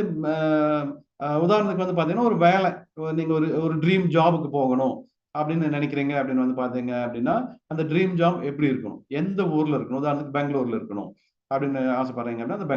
உதாரணத்துக்கு வந்து பாத்தீங்கன்னா ஒரு வேலை, நீங்க ஒரு ஒரு ட்ரீம் ஜாபுக்கு போகணும் அப்படின்னு நினைக்கிறீங்க அப்படின்னு வந்து பாத்தீங்க அப்படின்னா அந்த ட்ரீம் ஜாப் எப்படி இருக்கணும், எந்த ஊர்ல இருக்கணும்? உதாரணத்துக்கு பெங்களூர்ல இருக்கணும் அப்படின்னு ஆசைப்படுறீங்க அப்படின்னா அந்த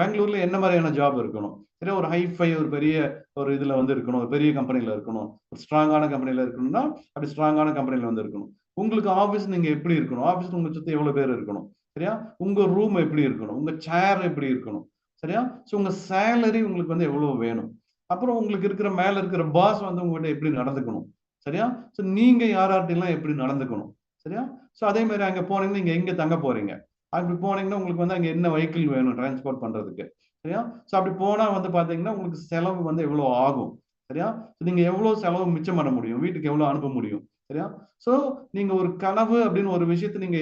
பெங்களூர்ல என்ன மாதிரியான ஜாப் இருக்கணும்? சரியா? ஒரு ஹைஃபை ஒரு பெரிய ஒரு இதுல வந்து இருக்கணும், ஒரு பெரிய கம்பெனில இருக்கணும், ஒரு ஸ்ட்ராங்கான கம்பெனில இருக்கணும்னா அப்படி ஸ்ட்ராங்கான கம்பெனில வந்து இருக்கணும். உங்களுக்கு ஆபீஸ் நீங்க எப்படி இருக்கணும்? ஆபீஸ் உங்க சுத்தி எவ்வளவு பேர் இருக்கணும்? சரியா? உங்க ரூம் எப்படி இருக்கணும்? உங்க சேர் எப்படி இருக்கணும்? சரியா? ஸோ உங்க சேலரி உங்களுக்கு வந்து எவ்வளவு வேணும்? அப்புறம் உங்களுக்கு இருக்கிற மேல இருக்கிற பாஸ் வந்து உங்ககிட்ட எப்படி நடந்துக்கணும்? சரியா? ஸோ நீங்க யார்கிட்டலாம் எப்படி நடந்துக்கணும்? சரியா? ஸோ அதே மாதிரி அங்க போனீங்கன்னா நீங்க எங்க தங்க போறீங்க? அப்படி போனீங்கன்னா உங்களுக்கு வந்து அங்க என்ன வெஹிக்கிள் வேணும் டிரான்ஸ்போர்ட் பண்றதுக்கு? சரியா? ஸோ அப்படி போனா வந்து பாத்தீங்கன்னா உங்களுக்கு செலவு வந்து எவ்வளவு ஆகும்? சரியா? நீங்க எவ்வளவு செலவு மிச்சம் பண்ண முடியும்? வீட்டுக்கு எவ்வளவு அனுப்ப முடியும்? சரியா? சோ நீங்க ஒரு கனவு அப்படின்னு ஒரு விஷயத்தை நீங்க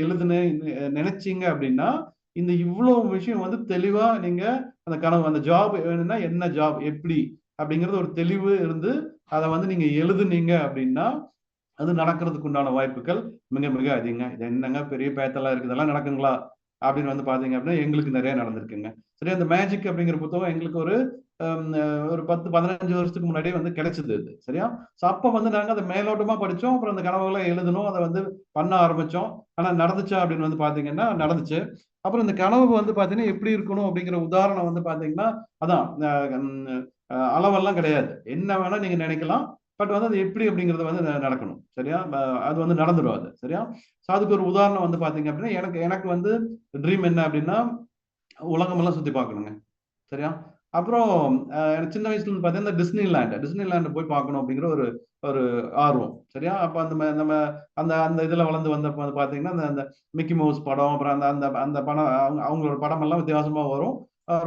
நினைச்சீங்க அப்படின்னா இந்த இவ்வளவு விஷயம் வந்து தெளிவா நீங்க அந்த கனவு, அந்த ஜாப் வேணும்னா என்ன ஜாப், எப்படி அப்படிங்கிறது ஒரு தெளிவு இருந்து அதை வந்து நீங்க எழுதுனீங்க அப்படின்னா அது நடக்கிறதுக்கு உண்டான வாய்ப்புகள் மிக மிக அதிகங்க. இது என்னங்க பெரிய பேத்தெல்லாம் இருக்குது, இதெல்லாம் நடக்குங்களா அப்படின்னு வந்து பாத்தீங்க அப்படின்னா எங்களுக்கு நிறைய நடந்திருக்குங்க. சரி, அந்த மேஜிக் அப்படிங்கிற புத்தகம் எங்களுக்கு ஒரு 10-15 வருஷத்துக்கு முன்னாடியே வந்து கிடைச்சது இது. சரியா? ஸோ அப்ப வந்து நாங்க அதை மேலோட்டமா படிச்சோம். அப்புறம் அந்த கனவுகளை எழுதணும், அதை வந்து பண்ண ஆரம்பிச்சோம். ஆனா நடந்துச்சா அப்படின்னு வந்து பாத்தீங்கன்னா நடந்துச்சு. அப்புறம் இந்த கனவு வந்து பாத்தீங்கன்னா எப்படி இருக்கணும் அப்படிங்கிற உதாரணம் வந்து பாத்தீங்கன்னா அதான் அளவெல்லாம் கிடையாது. என்ன வேணா நீங்க நினைக்கலாம். பட் வந்து அது எப்படி அப்படிங்கிறது வந்து நடக்கணும். சரியா? அது வந்து நடந்துடும் அது. சரியா? ஸோ அதுக்கு ஒரு உதாரணம் வந்து பாத்தீங்க அப்படின்னா எனக்கு எனக்கு வந்து ட்ரீம் என்ன அப்படின்னா உலகமெல்லாம் சுத்தி பார்க்கணுங்க. சரியா? அப்புறம் எனக்கு சின்ன வயசுல இருந்து பார்த்தீங்கன்னா டிஸ்னிலேண்ட் போய் பார்க்கணும் அப்படிங்கிற ஒரு ஒரு ஆர்வம். சரியா? அப்ப அந்த நம்ம அந்த அந்த இதுல வளர்ந்து வந்தப்ப வந்து பார்த்தீங்கன்னா, அந்த அந்த மிக்கி மவுஸ் படம், அப்புறம் அந்த அந்த அந்த படம் அவங்களோட படமெல்லாம் வித்தியாசமா வரும்.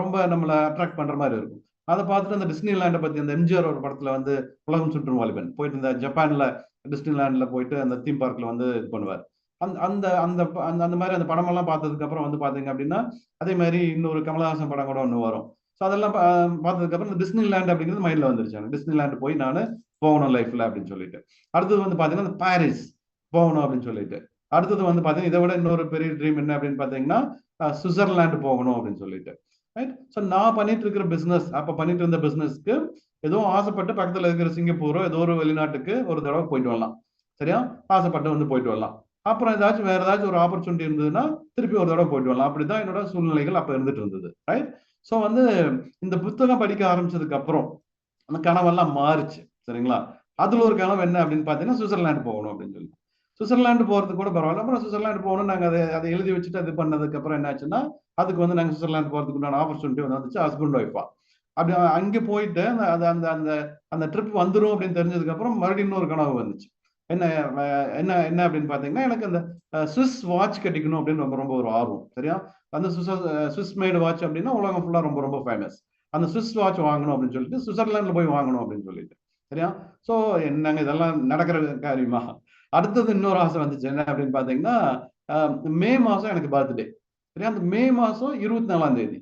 ரொம்ப நம்மள அட்ராக்ட் பண்ற மாரி இருக்கும். அத பார்த்துட்டு அந்த டிஸ்னிலேண்ட பத்தி அந்த எம்ஜிஆர் ஒரு படத்துல வந்து உலகம் சுற்றும் வாலிபன் போயிட்டு இந்த ஜப்பான்ல டிஸ்னிலேண்ட்ல போயிட்டு அந்த தீம் பார்க்ல வந்து இது பண்ணுவார். அந்த அந்த அந்த அந்த அந்த மாதிரி அந்த படமெல்லாம் பார்த்ததுக்கு அப்புறம் வந்து பார்த்தீங்க அப்படின்னா, அதே மாதிரி இன்னொரு கமலஹாசன் படம் கூட ஒண்ணு வரும். ஸோ அதெல்லாம் பார்த்ததுக்கு அப்புறம் இந்த டிஸ்னி லேண்ட் அப்படிங்கிறது மைண்ட்ல வந்துருச்சு. எனக்கு டிஸ்னி லேண்ட் போய் நான் போகணும் லைஃப்ல அப்படின்னு சொல்லிட்டு. அடுத்தது வந்து பாத்தீங்கன்னா இந்த பாரிஸ் போகணும் அப்படின்னு சொல்லிட்டு. அடுத்தது வந்து பாத்தீங்கன்னா இதை விட இன்னொரு பெரிய ட்ரீம் என்ன அப்படின்னு பாத்தீங்கன்னா சுவிட்சர்லாந்து போகணும் அப்படின்னு சொல்லிட்டு. ரைட்? ஸோ நான் பண்ணிட்டு இருக்கிற பிசினஸ், அப்ப பண்ணிட்டு இருந்த பிசினஸ்க்கு ஏதோ ஆசைப்பட்டு பக்கத்துல இருக்கிற சிங்கப்பூரோ ஏதோ ஒரு வெளிநாட்டுக்கு ஒரு தடவை போயிட்டு வரலாம். சரியா? ஆசைப்பட்டு வந்து போயிட்டு வரலாம். அப்புறம் ஏதாச்சும் வேற ஏதாச்சும் ஒரு ஆப்பர்ச்சுனிட்டி இருந்ததுன்னா திருப்பி ஒரு தடவை போயிட்டு வரலாம். அப்படிதான் என்னோட சூழ்நிலைகள் அப்ப இருந்துட்டு இருந்தது. ரைட்? ஸோ வந்து இந்த புத்தகம் படிக்க ஆரம்பிச்சதுக்கு அப்புறம் அந்த கனவெல்லாம் மாறுச்சு. சரிங்களா? அதுல ஒரு கனவு என்ன அப்படின்னு பாத்தீங்கன்னா சுவிட்சர்லாந்து போகணும் அப்படின்னு சொல்லி. சுவிட்சர்லாந்து போறதுக்கு கூட பரவாயில்ல. அப்புறம் சுவிட்சர்லாந்து போகணும் நாங்க அதை எழுதி வச்சுட்டு அது பண்ணதுக்கு அப்புறம் என்ன ஆச்சுன்னா அதுக்கு வந்து நாங்க சுவிட்சர்லாந்து போறதுக்கு உண்டான ஆப்பர்ச்சுனிட்டி வந்து வந்துச்சு. ஹஸ்பண்ட் ஒய்ஃபா அப்படி அங்கே போயிட்டு அந்த அந்த அந்த அந்த ட்ரிப் வந்துடும் அப்படின்னு தெரிஞ்சதுக்கு அப்புறம் மறுபடியும் இன்னொரு கனவு வந்துச்சு. என்ன என்ன என்ன அப்படின்னு பாத்தீங்கன்னா எனக்கு அந்த சுவிஸ் வாட்ச் கட்டிக்கணும் அப்படின்னு ரொம்ப ரொம்ப ஒரு ஆர்வம். சரியா? அந்த சுவிஸ் மேடு வாட்ச் அப்படின்னா உலகம் ஃபுல்லா ரொம்ப ரொம்ப ஃபேமஸ். அந்த சுவிஸ் வாட்ச் வாங்கணும் அப்படின்னு சொல்லிட்டு சுவிட்சர்லாந்துல போய் வாங்கணும் அப்படின்னு சொல்லிட்டு. சரியா? சோ என்னங்க இதெல்லாம் நடக்கிற காரியமா? அடுத்தது இன்னொரு ஆசை வந்துச்சு. என்ன அப்படின்னு பாத்தீங்கன்னா மே மாசம் எனக்கு பர்த்டே. சரியா? அந்த மே மாசம் 24ஆம் தேதி.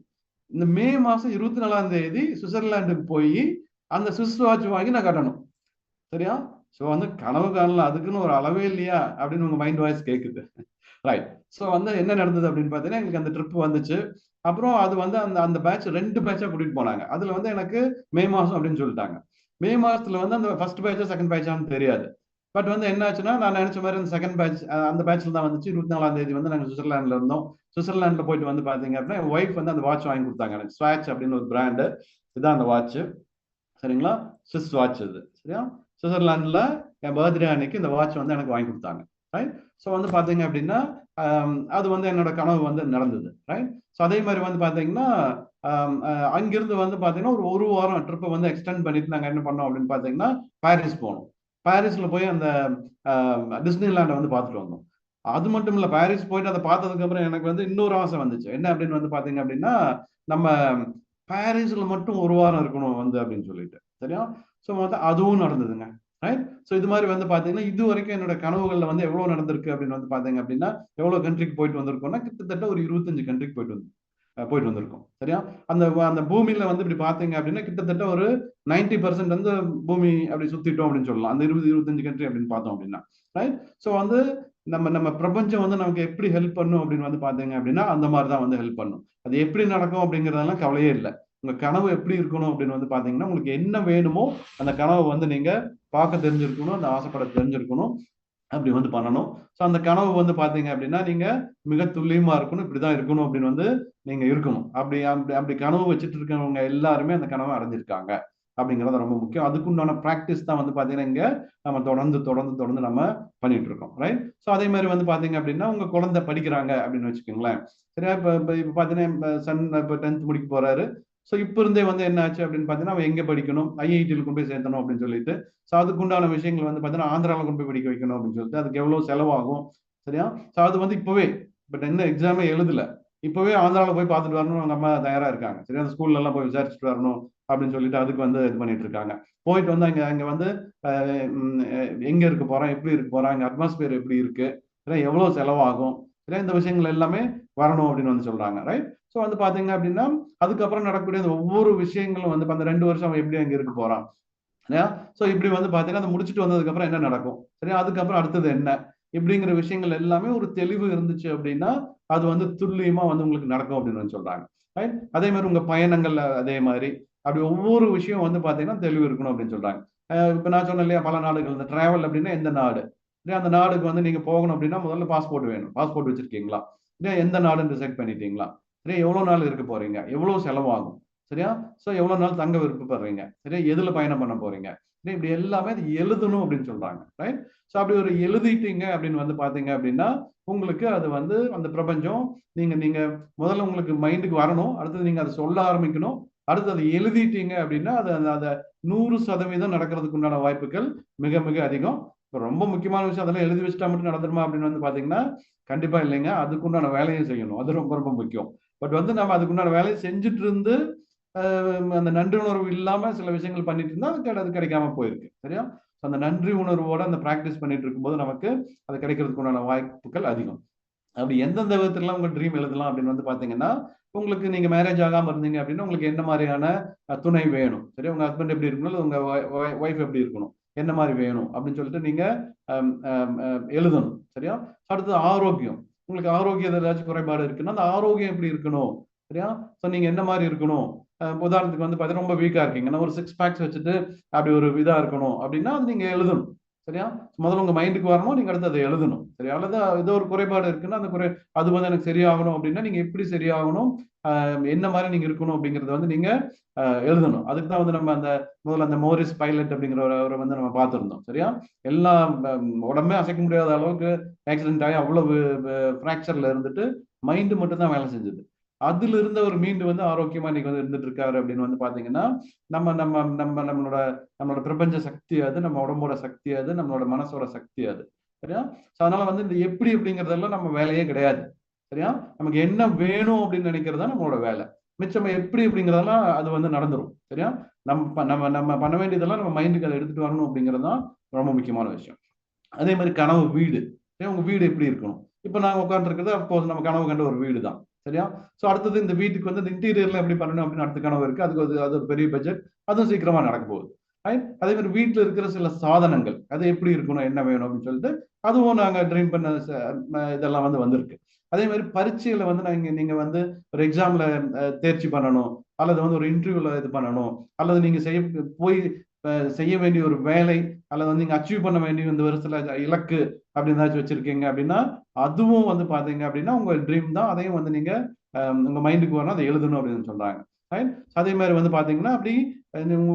இந்த மே மாசம் 24ஆம் தேதி சுவிட்சர்லாந்துக்கு போய் அந்த சுவிஸ் வாட்ச் வாங்கி நான் கட்டணும். சரியா? சோ வந்து கனவு காணல, அதுக்குன்னு ஒரு அளவே இல்லையா அப்படின்னு உங்க மைண்ட் வாய்ஸ் கேக்குது. ரைட். சோ வந்து என்ன நடந்தது அப்படின்னு பாத்தீங்கன்னா எங்களுக்கு அந்த ட்ரிப் வந்துச்சு. அப்புறம் அது வந்து அந்த அந்த பேட்ச் 2 பேட்சா கூட்டிட்டு போனாங்க. அதுல வந்து எனக்கு மே மாசம் அப்படின்னு சொல்லிட்டாங்க. மே மாசத்துல வந்து அந்த ஃபர்ஸ்ட் பேட்சா செகண்ட் பேட்சான்னு தெரியாது. பட் வந்து என்ன ஆச்சுன்னா நான் நினைச்ச மாதிரி அந்த செகண்ட் பேட்ச் அந்த பேட்ச்ல தான் வந்துச்சு. 24ஆம் தேதி வந்து நாங்க சுவிட்சர்லாந்துல இருந்தோம். சுவிட்சர்லாந்துல போயிட்டு வந்து பாத்தீங்க அப்படின்னா என் ஒய்ஃப் வந்து அந்த வாட்ச் வாங்கி கொடுத்தாங்க எனக்கு. ஸ்வாட்ச் அப்படின்னு ஒரு பிராண்டு. இதுதான் அந்த வாட்ச். சரிங்களா? ஸ்விஸ் வாட்ச் இது. சரியா? சுவிட்சர்லாந்துல என் பர்த்டே அன்னைக்கு இந்த வாட்ச் வந்து எனக்கு வாங்கி கொடுத்தாங்க. ரைட்? ஸோ வந்து பாத்தீங்க அப்படின்னா அது வந்து என்னோட கனவு வந்து நடந்தது. ரைட்? ஸோ அதே மாதிரி வந்து பாத்தீங்கன்னா அங்கிருந்து வந்து பாத்தீங்கன்னா ஒரு வாரம் ட்ரிப்பை வந்து எக்ஸ்டெண்ட் பண்ணிட்டு நாங்க என்ன பண்ணோம் அப்படின்னு பாத்தீங்கன்னா பாரிஸ் போனோம். பாரிஸ்ல போய் அந்த டிஸ்னிலாண்டை வந்து பார்த்துட்டு வந்தோம். அது மட்டும் இல்ல, பாரிஸ் போயிட்டு அதை பார்த்ததுக்கு அப்புறம் எனக்கு வந்து இன்னொரு ஆசை வந்துச்சு. என்ன அப்படின்னு வந்து பாத்தீங்க அப்படின்னா நம்ம பாரிஸ்ல மட்டும் ஒரு வாரம் இருக்கணும் வந்து அப்படின்னு சொல்லிட்டு. சரியா? ஸோ மொத்தம் அதுவும் நடந்ததுங்க. ரைட்? ஸோ இது மாதிரி வந்து பாத்தீங்கன்னா இது வரைக்கும் என்னோட கனவுகள்ல வந்து எவ்வளவு நடந்திருக்கு அப்படின்னு வந்து பாத்தீங்க அப்படின்னா எவ்வளவு கண்ட்ரிக்கு போயிட்டு வந்திருக்கோம்னா கிட்டத்தட்ட ஒரு 25 கண்ட்ரிக்கு போயிட்டு வந்திருக்கோம். சரியா? அந்த அந்த பூமியில வந்து இப்படி பாத்தீங்க அப்படின்னா கிட்டத்தட்ட ஒரு 90% வந்து பூமி அப்படி சுத்திட்டோம் அப்படின்னு சொல்லலாம். அந்த 20-25 கண்ட்ரி அப்படின்னு பார்த்தோம் அப்படின்னா. ரைட்? ஸோ வந்து நம்ம நம்ம பிரபஞ்சம் வந்து நமக்கு எப்படி ஹெல்ப் பண்ணும் அப்படின்னு வந்து பாத்தீங்க அப்படின்னா அந்த மாதிரி தான் வந்து ஹெல்ப் பண்ணும். அது எப்படி நடக்கும் அப்படிங்கறதெல்லாம் கவலையே இல்லை. உங்க கனவு எப்படி இருக்கணும் அப்படின்னு வந்து பாத்தீங்கன்னா உங்களுக்கு என்ன வேணுமோ அந்த கனவை வந்து நீங்க பார்க்க தெரிஞ்சிருக்கணும், அந்த ஆசைப்பட தெரிஞ்சிருக்கணும். அப்படி வந்து பண்ணணும். ஸோ அந்த கனவு வந்து பாத்தீங்க அப்படின்னா நீங்க மிக துல்லியமா இருக்கணும், இப்படிதான் இருக்கணும் அப்படின்னு வந்து நீங்க இருக்கணும். அப்படி அப்படி அப்படி கனவு வச்சுட்டு இருக்கிறவங்க எல்லாருமே அந்த கனவை அடைஞ்சிருக்காங்க அப்படிங்கிறது ரொம்ப முக்கியம். அதுக்குண்டான பிராக்டிஸ் தான் வந்து பாத்தீங்கன்னா இங்க நம்ம தொடர்ந்து தொடர்ந்து தொடர்ந்து நம்ம பண்ணிட்டு இருக்கோம். ரைட்? ஸோ அதே மாதிரி வந்து பாத்தீங்க அப்படின்னா உங்க குழந்தை படிக்கிறாங்க அப்படின்னு வச்சுக்கோங்களேன். சரியா? இப்ப பாத்தீங்கன்னா சன் இப்ப 10th முடிக்க போறாரு. ஸோ இப்ப இருந்தே வந்து என்ன ஆச்சு அப்படின்னு பாத்தீங்கன்னா அவன் எங்க படிக்கணும், ஐஐடியில் கொண்டு போய் சேர்த்தணும் அப்படின்னு சொல்லிட்டு ஸோ அதுக்குண்டான விஷயங்கள் வந்து பாத்தீங்கன்னா ஆந்திராவில் கொண்டு போய் படிக்க வைக்கணும் அப்படின்னு சொல்லிட்டு அதுக்கு எவ்வளவு செலவாகும். சரியா? ஸோ அது வந்து இப்பவே பட் என்ன எக்ஸாமே எழுதல, இப்பவே ஆந்திராவில் போய் பார்த்துட்டு வரணும் அவங்க அம்மா தயாரா இருக்காங்க. சரியா? அந்த ஸ்கூல்ல எல்லாம் போய் விசாரிச்சுட்டு வரணும் அப்படின்னு சொல்லிட்டு அதுக்கு வந்து இது பண்ணிட்டு இருக்காங்க. போயிட்டு வந்து அங்க அங்க வந்து எங்க இருக்க போறோம், எப்படி இருக்க போறோம், அங்க அட்மாஸ்பியர் எப்படி இருக்கு, எவ்வளவு செலவாகும். சரியா? இந்த விஷயங்கள் எல்லாமே வரணும் அப்படின்னு வந்து சொல்றாங்க, ரைட்? ஸோ வந்து பாத்தீங்க அப்படின்னா அதுக்கப்புறம் நடக்கக்கூடிய ஒவ்வொரு விஷயங்களும் வந்து அந்த 2 வருஷம் அவன் எப்படி அங்க இருக்க போறான், சரியா? ஸோ இப்படி வந்து பாத்தீங்கன்னா அதை முடிச்சுட்டு வந்ததுக்கு அப்புறம் என்ன நடக்கும், சரியா? அதுக்கப்புறம் அடுத்தது என்ன இப்படிங்கிற விஷயங்கள் எல்லாமே ஒரு தெளிவு இருந்துச்சு அப்படின்னா அது வந்து துல்லியமா வந்து உங்களுக்கு நடக்கும் அப்படின்னு வந்து சொல்றாங்க, ரைட்? அதே மாதிரி உங்க பயணங்கள்ல அதே மாதிரி அப்படி ஒவ்வொரு விஷயம் வந்து பாத்தீங்கன்னா தெளிவு இருக்கணும் அப்படின்னு சொல்றாங்க. இப்ப நான் சொன்னேன் இல்லையா, பல நாடுகள் இந்த டிராவல் அப்படின்னா எந்த நாடு, இல்லையா? அந்த நாடுக்கு வந்து நீங்க போகணும் அப்படின்னா முதல்ல பாஸ்போர்ட் வேணும். பாஸ்போர்ட் வச்சிருக்கீங்களா, இல்லையா? எந்த நாடுன்னு டிசைட் பண்ணிட்டீங்களா, சரியா? எவ்வளவு நாள் இருக்க போறீங்க, எவ்வளவு செலவாகும், சரியா? ஸோ எவ்வளவு நாள் தங்க விருப்பப்படுறீங்க, சரியா? எதுல பயணம் பண்ண போறீங்க, சரியா? இப்படி எல்லாமே அது எழுதணும் அப்படின்னு சொல்றாங்க, ரைட்? ஸோ அப்படி ஒரு எழுதிட்டீங்க அப்படின்னு வந்து பாத்தீங்க அப்படின்னா உங்களுக்கு அது வந்து அந்த பிரபஞ்சம் நீங்க நீங்க முதல்ல உங்களுக்கு மைண்டுக்கு வரணும், அடுத்தது நீங்க அதை சொல்ல ஆரம்பிக்கணும், அடுத்து அதை எழுதிட்டீங்க அப்படின்னா அது அதை 100% நடக்கிறதுக்கு உண்டான வாய்ப்புகள் மிக மிக அதிகம். இப்போ ரொம்ப முக்கியமான விஷயம் அதெல்லாம் எழுதி வச்சுட்டா மட்டும் நடந்துருமா அப்படின்னு வந்து பாத்தீங்கன்னா கண்டிப்பா இல்லைங்க. அதுக்குண்டான வேலையும் செய்யணும், அது ரொம்ப ரொம்ப முக்கியம். பட் வந்து நம்ம அதுக்குண்டான வேலையை செஞ்சுட்டு இருந்து அந்த நன்றி உணர்வு இல்லாம சில விஷயங்கள் பண்ணிட்டு இருந்தா அது கிடைக்காம போயிருக்கு, சரியா? அந்த நன்றி உணர்வோட அந்த பிராக்டிஸ் பண்ணிட்டு இருக்கும்போது நமக்கு அது கிடைக்கிறதுக்கு உண்டான வாய்ப்புகள் அதிகம். அப்படி எந்தெந்த விதத்துலலாம் உங்க ட்ரீம் எழுதலாம் அப்படின்னு வந்து பாத்தீங்கன்னா உங்களுக்கு நீங்க மேரேஜ் ஆகாம இருந்தீங்க அப்படின்னா உங்களுக்கு என்ன மாதிரியான துணை வேணும், சரி? உங்க ஹஸ்பண்ட் எப்படி இருக்கணும், உங்க ஒய்ஃப் எப்படி இருக்கணும், என்ன மாதிரி வேணும் அப்படின்னு சொல்லிட்டு நீங்க எழுதணும், சரியா? அடுத்தது ஆரோக்கியம், உங்களுக்கு ஆரோக்கியம் ஏதாச்சும் குறைபாடு இருக்குன்னா அந்த ஆரோக்கியம் எப்படி இருக்கணும், சரியா? ஸோ நீங்க என்ன மாதிரி இருக்கணும், உதாரணத்துக்கு வந்து பார்த்தீங்கன்னா ரொம்ப வீக்கா இருக்கீங்கன்னா ஒரு 6 பேக்ஸ் வச்சுட்டு அப்படி ஒரு இதா இருக்கணும் அப்படின்னா அது நீங்க எழுதணும், சரியா? முதல்ல உங்க மைண்டுக்கு வரணும், நீங்க அடுத்து அதை எழுதணும், சரியா? அல்லது ஏதோ ஒரு குறைபாடு இருக்குன்னா அந்த அது வந்து எனக்கு சரியாகணும் அப்படின்னா நீங்க எப்படி சரியாகணும், என்ன மாதிரி நீங்க இருக்கணும் அப்படிங்கறத வந்து நீங்க எழுதணும். அதுக்கு தான் வந்து நம்ம அந்த முதல்ல அந்த மோரிஸ் பைலட் அப்படிங்கிறவரை வந்து நம்ம பார்த்திருந்தோம், சரியா? எல்லாம் உடம்பே அசைக்க முடியாத அளவுக்கு ஆக்சிடென்ட் ஆகி அவ்வளவு ஃப்ராக்சர்ல இருந்துட்டு மைண்டு மட்டும் தான் வேலை செஞ்சது. அதுல இருந்த ஒரு மீண்டு வந்து ஆரோக்கியமா இன்னைக்கு வந்து இருந்துட்டு இருக்காரு அப்படின்னு வந்து பாத்தீங்கன்னா நம்ம நம்ம நம்ம நம்மளோட நம்மளோட பிரபஞ்ச சக்தி அது, நம்ம உடம்போட சக்தி அது, நம்மளோட மனசோட சக்தி அது, சரியா? அதனால வந்து இந்த எப்படி அப்படிங்கறதெல்லாம் நம்ம வேலையே கிடையாது, சரியா? நமக்கு என்ன வேணும் அப்படின்னு நினைக்கிறதா நம்மளோட வேலை. மிச்சம் எப்படி அப்படிங்கறதெல்லாம் அது வந்து நடந்துரும், சரியா? நம்ம நம்ம பண்ண வேண்டியதெல்லாம் நம்ம மைண்டுக்கு அதை எடுத்துட்டு வரணும் அப்படிங்கிறது தான் ரொம்ப முக்கியமான விஷயம். அதே மாதிரி கனவு வீடு, உங்க வீடு எப்படி இருக்கணும்? இப்ப நாங்க உட்காந்துருக்கிறது அப்போது நம்ம கனவு கண்ட ஒரு வீடு தான், சரியா? சோ அடுத்தது இந்த வீட்டுக்கு வந்து இந்த இன்டீரியர்ல எப்படி பண்ணணும் அப்படின்னு அடுத்த கனவு இருக்கு, அதுக்கு அது ஒரு பெரிய பட்ஜெட், அதுவும் சீக்கிரமா நடக்க போகுது, ரைட்? அதே மாதிரி வீட்டுல இருக்கிற சில சாதனங்கள் அது எப்படி இருக்கணும், என்ன வேணும் அப்படின்னு சொல்லிட்டு அதுவும் நாங்க ட்ரீம் பண்ண இதெல்லாம் வந்து வந்திருக்கு. அதே மாதிரி பரீட்சையில வந்து நீங்க வந்து ஒரு எக்ஸாம்ல தேர்ச்சி பண்ணணும், அல்லது வந்து ஒரு இன்டர்வியூல இது பண்ணணும், அல்லது நீங்க போய் செய்ய வேண்டிய ஒரு வேலை, அல்லது வந்து நீங்க அச்சீவ் பண்ண வேண்டிய இந்த வருஷத்துல இலக்கு அப்படின்னு ஏதாச்சும் வச்சிருக்கீங்க அப்படின்னா அதுவும் வந்து பாத்தீங்க அப்படின்னா உங்க ட்ரீம் தான், அதையும் வந்து நீங்க உங்க மைண்டுக்கு வரணும், அதை எழுதணும் அப்படின்னு சொல்றாங்க, ரைட்? அதே மாதிரி வந்து பாத்தீங்கன்னா அப்படி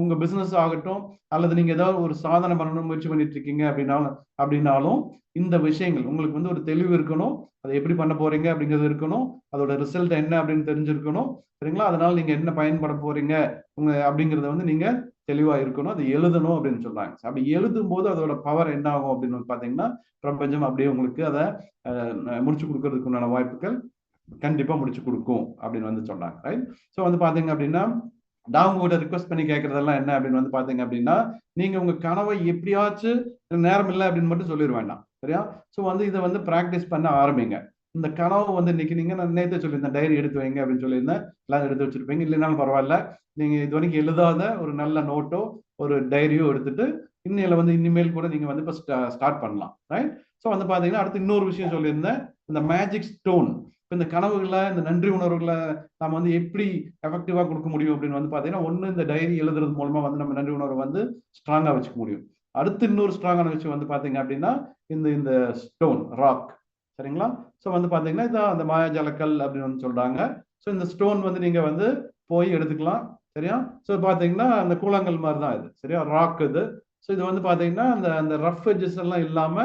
உங்க பிசினஸ் ஆகட்டும், அல்லது நீங்க ஏதாவது ஒரு சாதனை பண்ணணும் முயற்சி பண்ணிட்டு இருக்கீங்க அப்படின்னாலும் இந்த விஷயங்கள் உங்களுக்கு வந்து ஒரு தெளிவு இருக்கணும், அதை எப்படி பண்ண போறீங்க அப்படிங்கிறது இருக்கணும், அதோட ரிசல்ட் என்ன அப்படின்னு தெரிஞ்சிருக்கணும், சரிங்களா? அதனால நீங்க என்ன பயன்பட போறீங்க அப்படிங்கறத வந்து நீங்க தெளிவா இருக்கணும், அதை எழுதணும் அப்படின்னு சொல்றாங்க. அப்படி எழுதும் போது அதோட பவர் என்ன ஆகும் அப்படின்னு பாத்தீங்கன்னா பிரபஞ்சம் அப்படியே உங்களுக்கு அதை முடிச்சு கொடுக்கறதுக்கு உண்டான வாய்ப்புகள் கண்டிப்பா முடிச்சு கொடுக்கும் அப்படின்னு வந்து சொன்னாங்க, ரைட்? ஸோ வந்து பாத்தீங்க அப்படின்னா நான் உங்ககிட்ட ரிக்வஸ்ட் பண்ணி கேட்கறதெல்லாம் என்ன அப்படின்னு வந்து பாத்தீங்க அப்படின்னா நீங்க உங்க கனவை எப்படியாச்சும் நேரம் இல்லை அப்படின்னு மட்டும் சொல்லிட வேண்டாம், சரியா? ஸோ வந்து இதை வந்து பிராக்டிஸ் பண்ண ஆரம்பிங்க. இந்த கனவு வந்து இன்னைக்கு நீங்க நான் நேற்று சொல்லியிருந்தேன் டைரி எடுத்து வைங்க அப்படின்னு சொல்லியிருந்தேன், எல்லாம் எடுத்து வச்சிருப்பீங்க, இல்லைனாலும் பரவாயில்ல, நீங்க இது வரைக்கும் எழுதாத ஒரு நல்ல நோட்டோ ஒரு டைரியோ எடுத்துட்டு இன்னையில வந்து இனிமேல் கூட நீங்க வந்து இப்போ ஸ்டார்ட் பண்ணலாம், ரைட்? ஸோ வந்து பாத்தீங்கன்னா அடுத்து இன்னொரு விஷயம் சொல்லியிருந்தேன், இந்த மேஜிக் ஸ்டோன். இந்த கனவுகளை இந்த நன்றி உணர்வுகளை நம்ம வந்து எப்படி எஃபெக்டிவா கொடுக்க முடியும் அப்படின்னு வந்து பாத்தீங்கன்னா ஒண்ணு இந்த டைரி எழுதுறது மூலமா வந்து நம்ம நன்றி உணர்வு வந்து ஸ்ட்ராங்கா வச்சுக்க முடியும். அடுத்து இன்னொரு ஸ்ட்ராங்கான விஷயம் வந்து பாத்தீங்க அப்படின்னா இந்த இந்த ஸ்டோன் ராக், சரிங்களா? ஸோ வந்து பாத்தீங்கன்னா இதான் அந்த மாயாஜாலக்கல் அப்படின்னு வந்து சொல்றாங்க. ஸோ இந்த ஸ்டோன் வந்து நீங்க வந்து போய் எடுத்துக்கலாம், சரியா? ஸோ பாத்தீங்கன்னா அந்த கூழாங்கல் மாதிரி தான் இது, சரியா? ராக் இது. ஸோ இது வந்து பாத்தீங்கன்னா அந்த அந்த ரஃப் எட்ஜஸ் எல்லாம் இல்லாம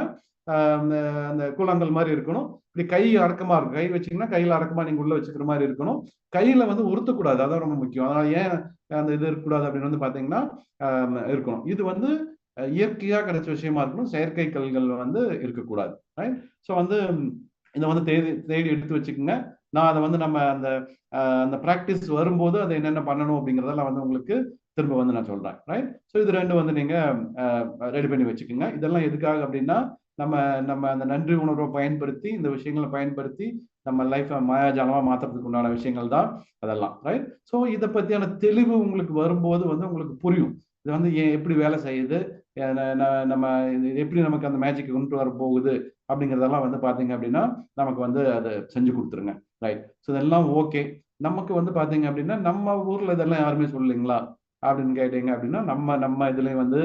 அந்த அந்த கூழாங்கல் மாதிரி இருக்கணும். இப்படி கை அடக்கமா இருக்கும், கை வச்சீங்கன்னா கையில அடக்கமா நீங்க உள்ள வச்சுக்கிற மாதிரி இருக்கணும். கையில வந்து உறுத்தக்கூடாது, அதான் ரொம்ப முக்கியம். அதனால ஏன் அந்த இது இருக்கக்கூடாது அப்படின்னு வந்து பாத்தீங்கன்னா இருக்கணும். இது வந்து இயற்கையா கிடைச்ச விஷயமா இருக்கணும், செயற்கை கல்கள் வந்து இருக்கக்கூடாது, ரைட்? ஸோ வந்து இதை வந்து தேடி தேடி எடுத்து வச்சுக்கோங்க. நான் அதை வந்து நம்ம அந்த அந்த ப்ராக்டிஸ் வரும்போது அதை என்னென்ன பண்ணணும் அப்படிங்கிறதெல்லாம் வந்து உங்களுக்கு திரும்ப வந்து நான் சொல்றேன், ரைட்? ஸோ இது ரெண்டு வந்து நீங்க ரெடி பண்ணி வச்சுக்கோங்க. இதெல்லாம் எதுக்காக அப்படின்னா நம்ம நம்ம அந்த நன்றி உணர்வை பயன்படுத்தி இந்த விஷயங்களை பயன்படுத்தி நம்ம லைஃப்பை மாயாஜாலமா மாத்துறதுக்கு உண்டான விஷயங்கள் தான் அதெல்லாம், ரைட்? ஸோ இதை பத்தியான தெளிவு உங்களுக்கு வரும்போது வந்து உங்களுக்கு புரியும் இது வந்து எப்படி வேலை செய்யுது, நம்ம எப்படி நமக்கு அந்த மேஜிக் கொண்டு வர போகுது அப்படிங்கிறதெல்லாம் வந்து பாத்தீங்க அப்படின்னா நமக்கு வந்து அதை செஞ்சு கொடுத்துருங்க, ரைட்? ஸோ இதெல்லாம் ஓகே. நமக்கு வந்து பாத்தீங்க அப்படின்னா நம்ம ஊர்ல இதெல்லாம் யாருமே சொல்லலைங்களா அப்படின்னு கேட்டீங்க அப்படின்னா நம்ம நம்ம இதுலயும் வந்து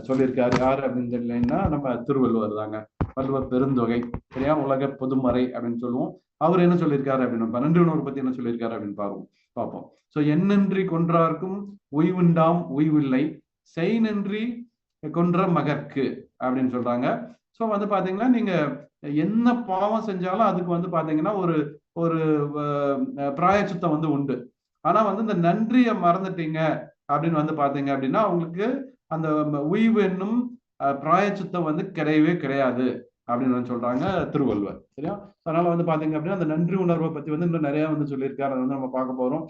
சொல்லியிருக்காரு. யாரு அப்படின்னு தெரியலன்னா நம்ம திருவள்ளுவர் தாங்க. வள்ளுவர் பெருந்தொகை, சரியா, உலக பொதுமறை அப்படின்னு சொல்லுவோம். அவர் என்ன சொல்லியிருக்காரு அப்படின்னு நன்றி உணர்வு பத்தி என்ன சொல்லியிருக்காரு அப்படின்னு பார்ப்போம். ஸோ எண்ணன்றி கொன்றார்க்கும் உய்வுண்டாம் உய்வில்லை, செய் நன்றி கொன்ற மகற்கு அப்படின்னு சொல்றாங்க. ஸோ வந்து பாத்தீங்கன்னா நீங்க என்ன பாவம் செஞ்சாலும் அதுக்கு வந்து பாத்தீங்கன்னா ஒரு ஒரு பிராயச்சித்தம் வந்து உண்டு. ஆனா வந்து இந்த நன்றியை மறந்துட்டீங்க அப்படின்னு வந்து பாத்தீங்க அப்படின்னா அவங்களுக்கு அந்த உய்வு என்னும் பிராயச்சித்தம் வந்து கிடையவே கிடையாது அப்படின்னு வந்து சொல்றாங்க திருவள்ளுவர், சரியா? அதனால வந்து பாத்தீங்க அப்படின்னா அந்த நன்றி உணர்வை பத்தி வந்து இன்னும் நிறைய வந்து சொல்லியிருக்காரு. அதை வந்து நம்ம பார்க்க போறோம்.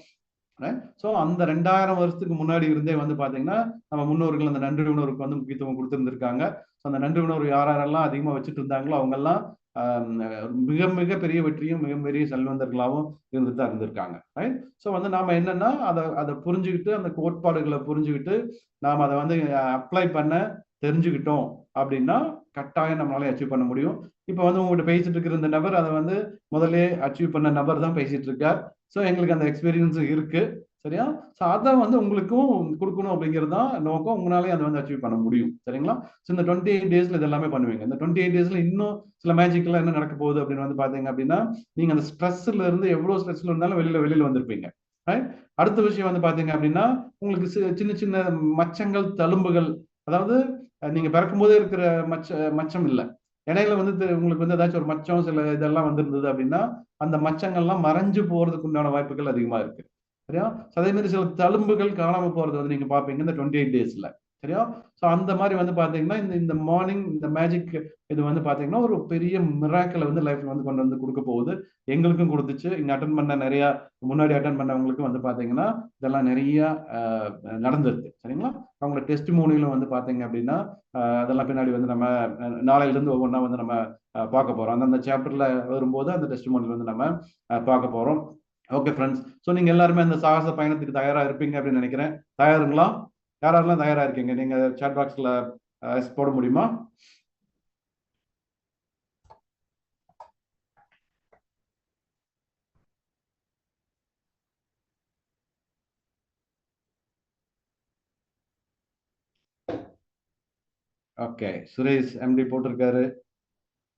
ஸோ அந்த 2000 வருஷத்துக்கு முன்னாடி இருந்தே வந்து பாத்தீங்கன்னா நம்ம முன்னோர்கள் அந்த நன்றி உணர்வுக்கு வந்து முக்கியத்துவம் கொடுத்துருந்துருக்காங்க. ஸோ அந்த நன்றி உணர்வு யாரெல்லாம் அதிகமா வச்சுட்டு இருந்தாங்களோ அவங்க எல்லாம் மிக மிக பெரிய வெற்றியும் மிக பெரிய செல்வந்தர்களாகவும் இருந்துட்டு தான் இருந்திருக்காங்க, ரைட்? ஸோ வந்து நாம என்னன்னா அதை புரிஞ்சுக்கிட்டு அந்த கோட்பாடுகளை புரிஞ்சுக்கிட்டு நாம் அதை வந்து அப்ளை பண்ண தெரிஞ்சுக்கிட்டோம் அப்படின்னா கட்டாயம் நம்மளால அச்சீவ் பண்ண முடியும். இப்போ வந்து உங்கள்கிட்ட பேசிட்டு இருக்கிற இந்த நபர் அதை வந்து முதல்ல அச்சீவ் பண்ண நபர் தான் பேசிட்டு இருக்கார். ஸோ எங்களுக்கு அந்த எக்ஸ்பீரியன்ஸும் இருக்கு, சரியா? ஸோ அதை வந்து உங்களுக்கும் கொடுக்கணும் அப்படிங்கிறது தான் நோக்கம். உங்களாலே அதை வந்து அச்சீவ் பண்ண முடியும், சரிங்களா? ஸோ இந்த 28 டேஸ்ல இது எல்லாமே பண்ணுவீங்க. இந்த 28 டேஸ்ல இன்னும் சில மேஜிக்லாம் என்ன நடக்க போகுது அப்படின்னு வந்து பாத்தீங்க அப்படின்னா நீங்க அந்த ஸ்ட்ரெஸ்ல இருந்து எவ்வளவு ஸ்ட்ரெஸ்ல இருந்தாலும் வெளியில வந்திருப்பீங்க, ரைட்? அடுத்த விஷயம் வந்து பாத்தீங்க அப்படின்னா உங்களுக்கு சின்ன சின்ன மச்சங்கள் தழும்புகள், அதாவது நீங்க பிறக்கும் போதே இருக்கிற மச்சம் இல்லை, இடையில வந்து உங்களுக்கு வந்து ஏதாச்சும் ஒரு மச்சம் சில இதெல்லாம் வந்திருந்தது அப்படின்னா அந்த மச்சங்கள்லாம் மறைஞ்சு போறதுக்கு உண்டான வாய்ப்புகள் அதிகமா இருக்கு, சரியா? அதே மாதிரி சில தழும்புகள் காணாம போறது வந்து நீங்க பாப்பீங்க இந்த 28 டேஸ்ல, சரியா? ஸோ அந்த மாதிரி வந்து பாத்தீங்கன்னா இந்த மார்னிங் இந்த மேஜிக் இது வந்து பாத்தீங்கன்னா ஒரு பெரிய மிராக்கிளை வந்து லைஃப்ல வந்து கொண்டு வந்து கொடுக்க போகுது. எங்களுக்கும் கொடுத்துச்சு. இங்க அட்டன் பண்ண நிறைய முன்னாடி அட்டன் பண்ணவங்களுக்கும் வந்து பாத்தீங்கன்னா இதெல்லாம் நிறைய நடந்திருக்கு, சரிங்களா? அவங்களோட டெஸ்ட் மோனியிலும் வந்து பாத்தீங்க அப்படின்னா அதெல்லாம் பின்னாடி வந்து நம்ம நாளையில இருந்து ஒவ்வொன்றா வந்து நம்ம பார்க்க போறோம். அந்தந்த சாப்டர்ல வரும்போது அந்த டெஸ்ட் மோனியில் வந்து நம்ம பார்க்க போறோம். ஓகே ஃப்ரெண்ட்ஸ், ஸோ நீங்க எல்லாருமே அந்த சாகச பயணத்துக்கு தயாரா இருப்பீங்க அப்படின்னு நினைக்கிறேன். தயாருங்களா? யாரெல்லாம் தயாரா இருக்கீங்க? நீங்க சாட் பாக்ஸ்ல போட முடியுமா? ஓகே, சுரேஷ் எம்டி போட்டிருக்காரு.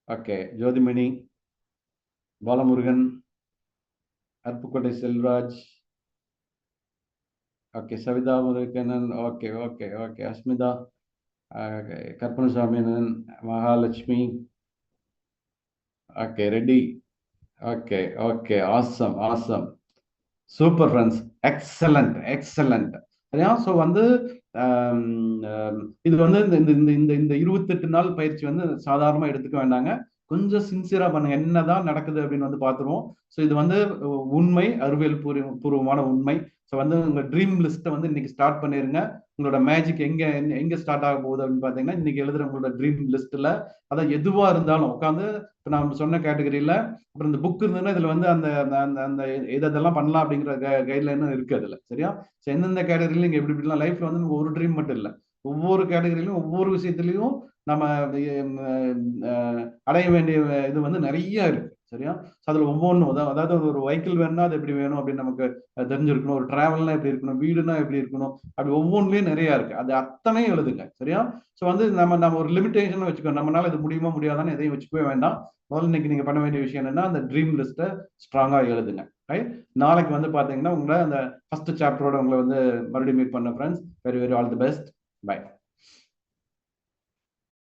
Okay, Jothimani, Balamurugan, Aruppukottai Selvaraj, okay, Savitha Murugan, okay okay okay, Asmitha, Karpanasamy, Mahalakshmi, okay, ready, okay okay, awesome awesome, super friends, excellent excellent, சரியா? ஸோ வந்து இது வந்து இந்த இந்த இந்த இந்த 28 நாள் பயிற்சி வந்து சாதாரணமா எடுத்துக்க வேண்டாங்க. கொஞ்சம் சின்சியரா பண்ணுங்க. என்னதான் நடக்குது அப்படின்னு வந்து பார்த்துருவோம். ஸோ இது வந்து உண்மை, அறிவியல் பூர்வமான உண்மை. ஸோ வந்து உங்க ட்ரீம் லிஸ்ட்டை வந்து இன்னைக்கு ஸ்டார்ட் பண்ணிருங்க. உங்களோட மேஜிக் எங்க எங்க ஸ்டார்ட் ஆக போகுது அப்படின்னு பாத்தீங்கன்னா இன்னைக்கு எழுதுற உங்களோட ட்ரீம் லிஸ்ட்ல அதான் எதுவா இருந்தாலும் உட்காந்து இப்போ நான் சொன்ன கேட்டகரியில அப்புறம் இந்த புக் இருந்ததுன்னா இதுல வந்து அந்த அந்த அந்த இதெல்லாம் பண்ணலாம் அப்படிங்கிற கைட்லைனும் இருக்கு அதுல, சரியா? ஸோ எந்தெந்த கேட்டகரியில நீங்க எப்படி இப்படிலாம் லைஃப்ல வந்து நமக்கு ஒரு ட்ரீம் மட்டும் இல்லை, ஒவ்வொரு கேட்டகரியிலும் ஒவ்வொரு விஷயத்திலையும் நம்ம அடைய வேண்டிய இது வந்து நிறைய இருக்கு, சரியா? அதுல ஒவ்வொன்றும் அதாவது ஒரு வெஹிக்கிள் வேணும்னா அது எப்படி வேணும் அப்படின்னு நமக்கு தெரிஞ்சிருக்கணும். ஒரு டிராவல்னா எப்படி இருக்கணும், வீடுனா எப்படி இருக்கணும், அப்படி ஒவ்வொன்றுலயும் நிறைய இருக்கு. அது அத்தனையும் எழுதுங்க, சரியா? ஸோ வந்து நம்ம ஒரு லிமிடேஷன் வச்சுக்கோ, நம்மளால இது முடியுமா முடியாதான்னு எதையும் வச்சுக்கவே வேண்டாம். முதல்ல இன்னைக்கு நீங்க பண்ண வேண்டிய விஷயம் என்னன்னா அந்த ட்ரீம் லிஸ்ட்டை ஸ்ட்ராங்கா எழுதுங்க, ரைட்? நாளைக்கு வந்து பாத்தீங்கன்னா உங்களை அந்த ஃபர்ஸ்ட் சாப்டரோட உங்களை வந்து மறுபடியும் மீட் பண்ண friends. Very very all the best. By.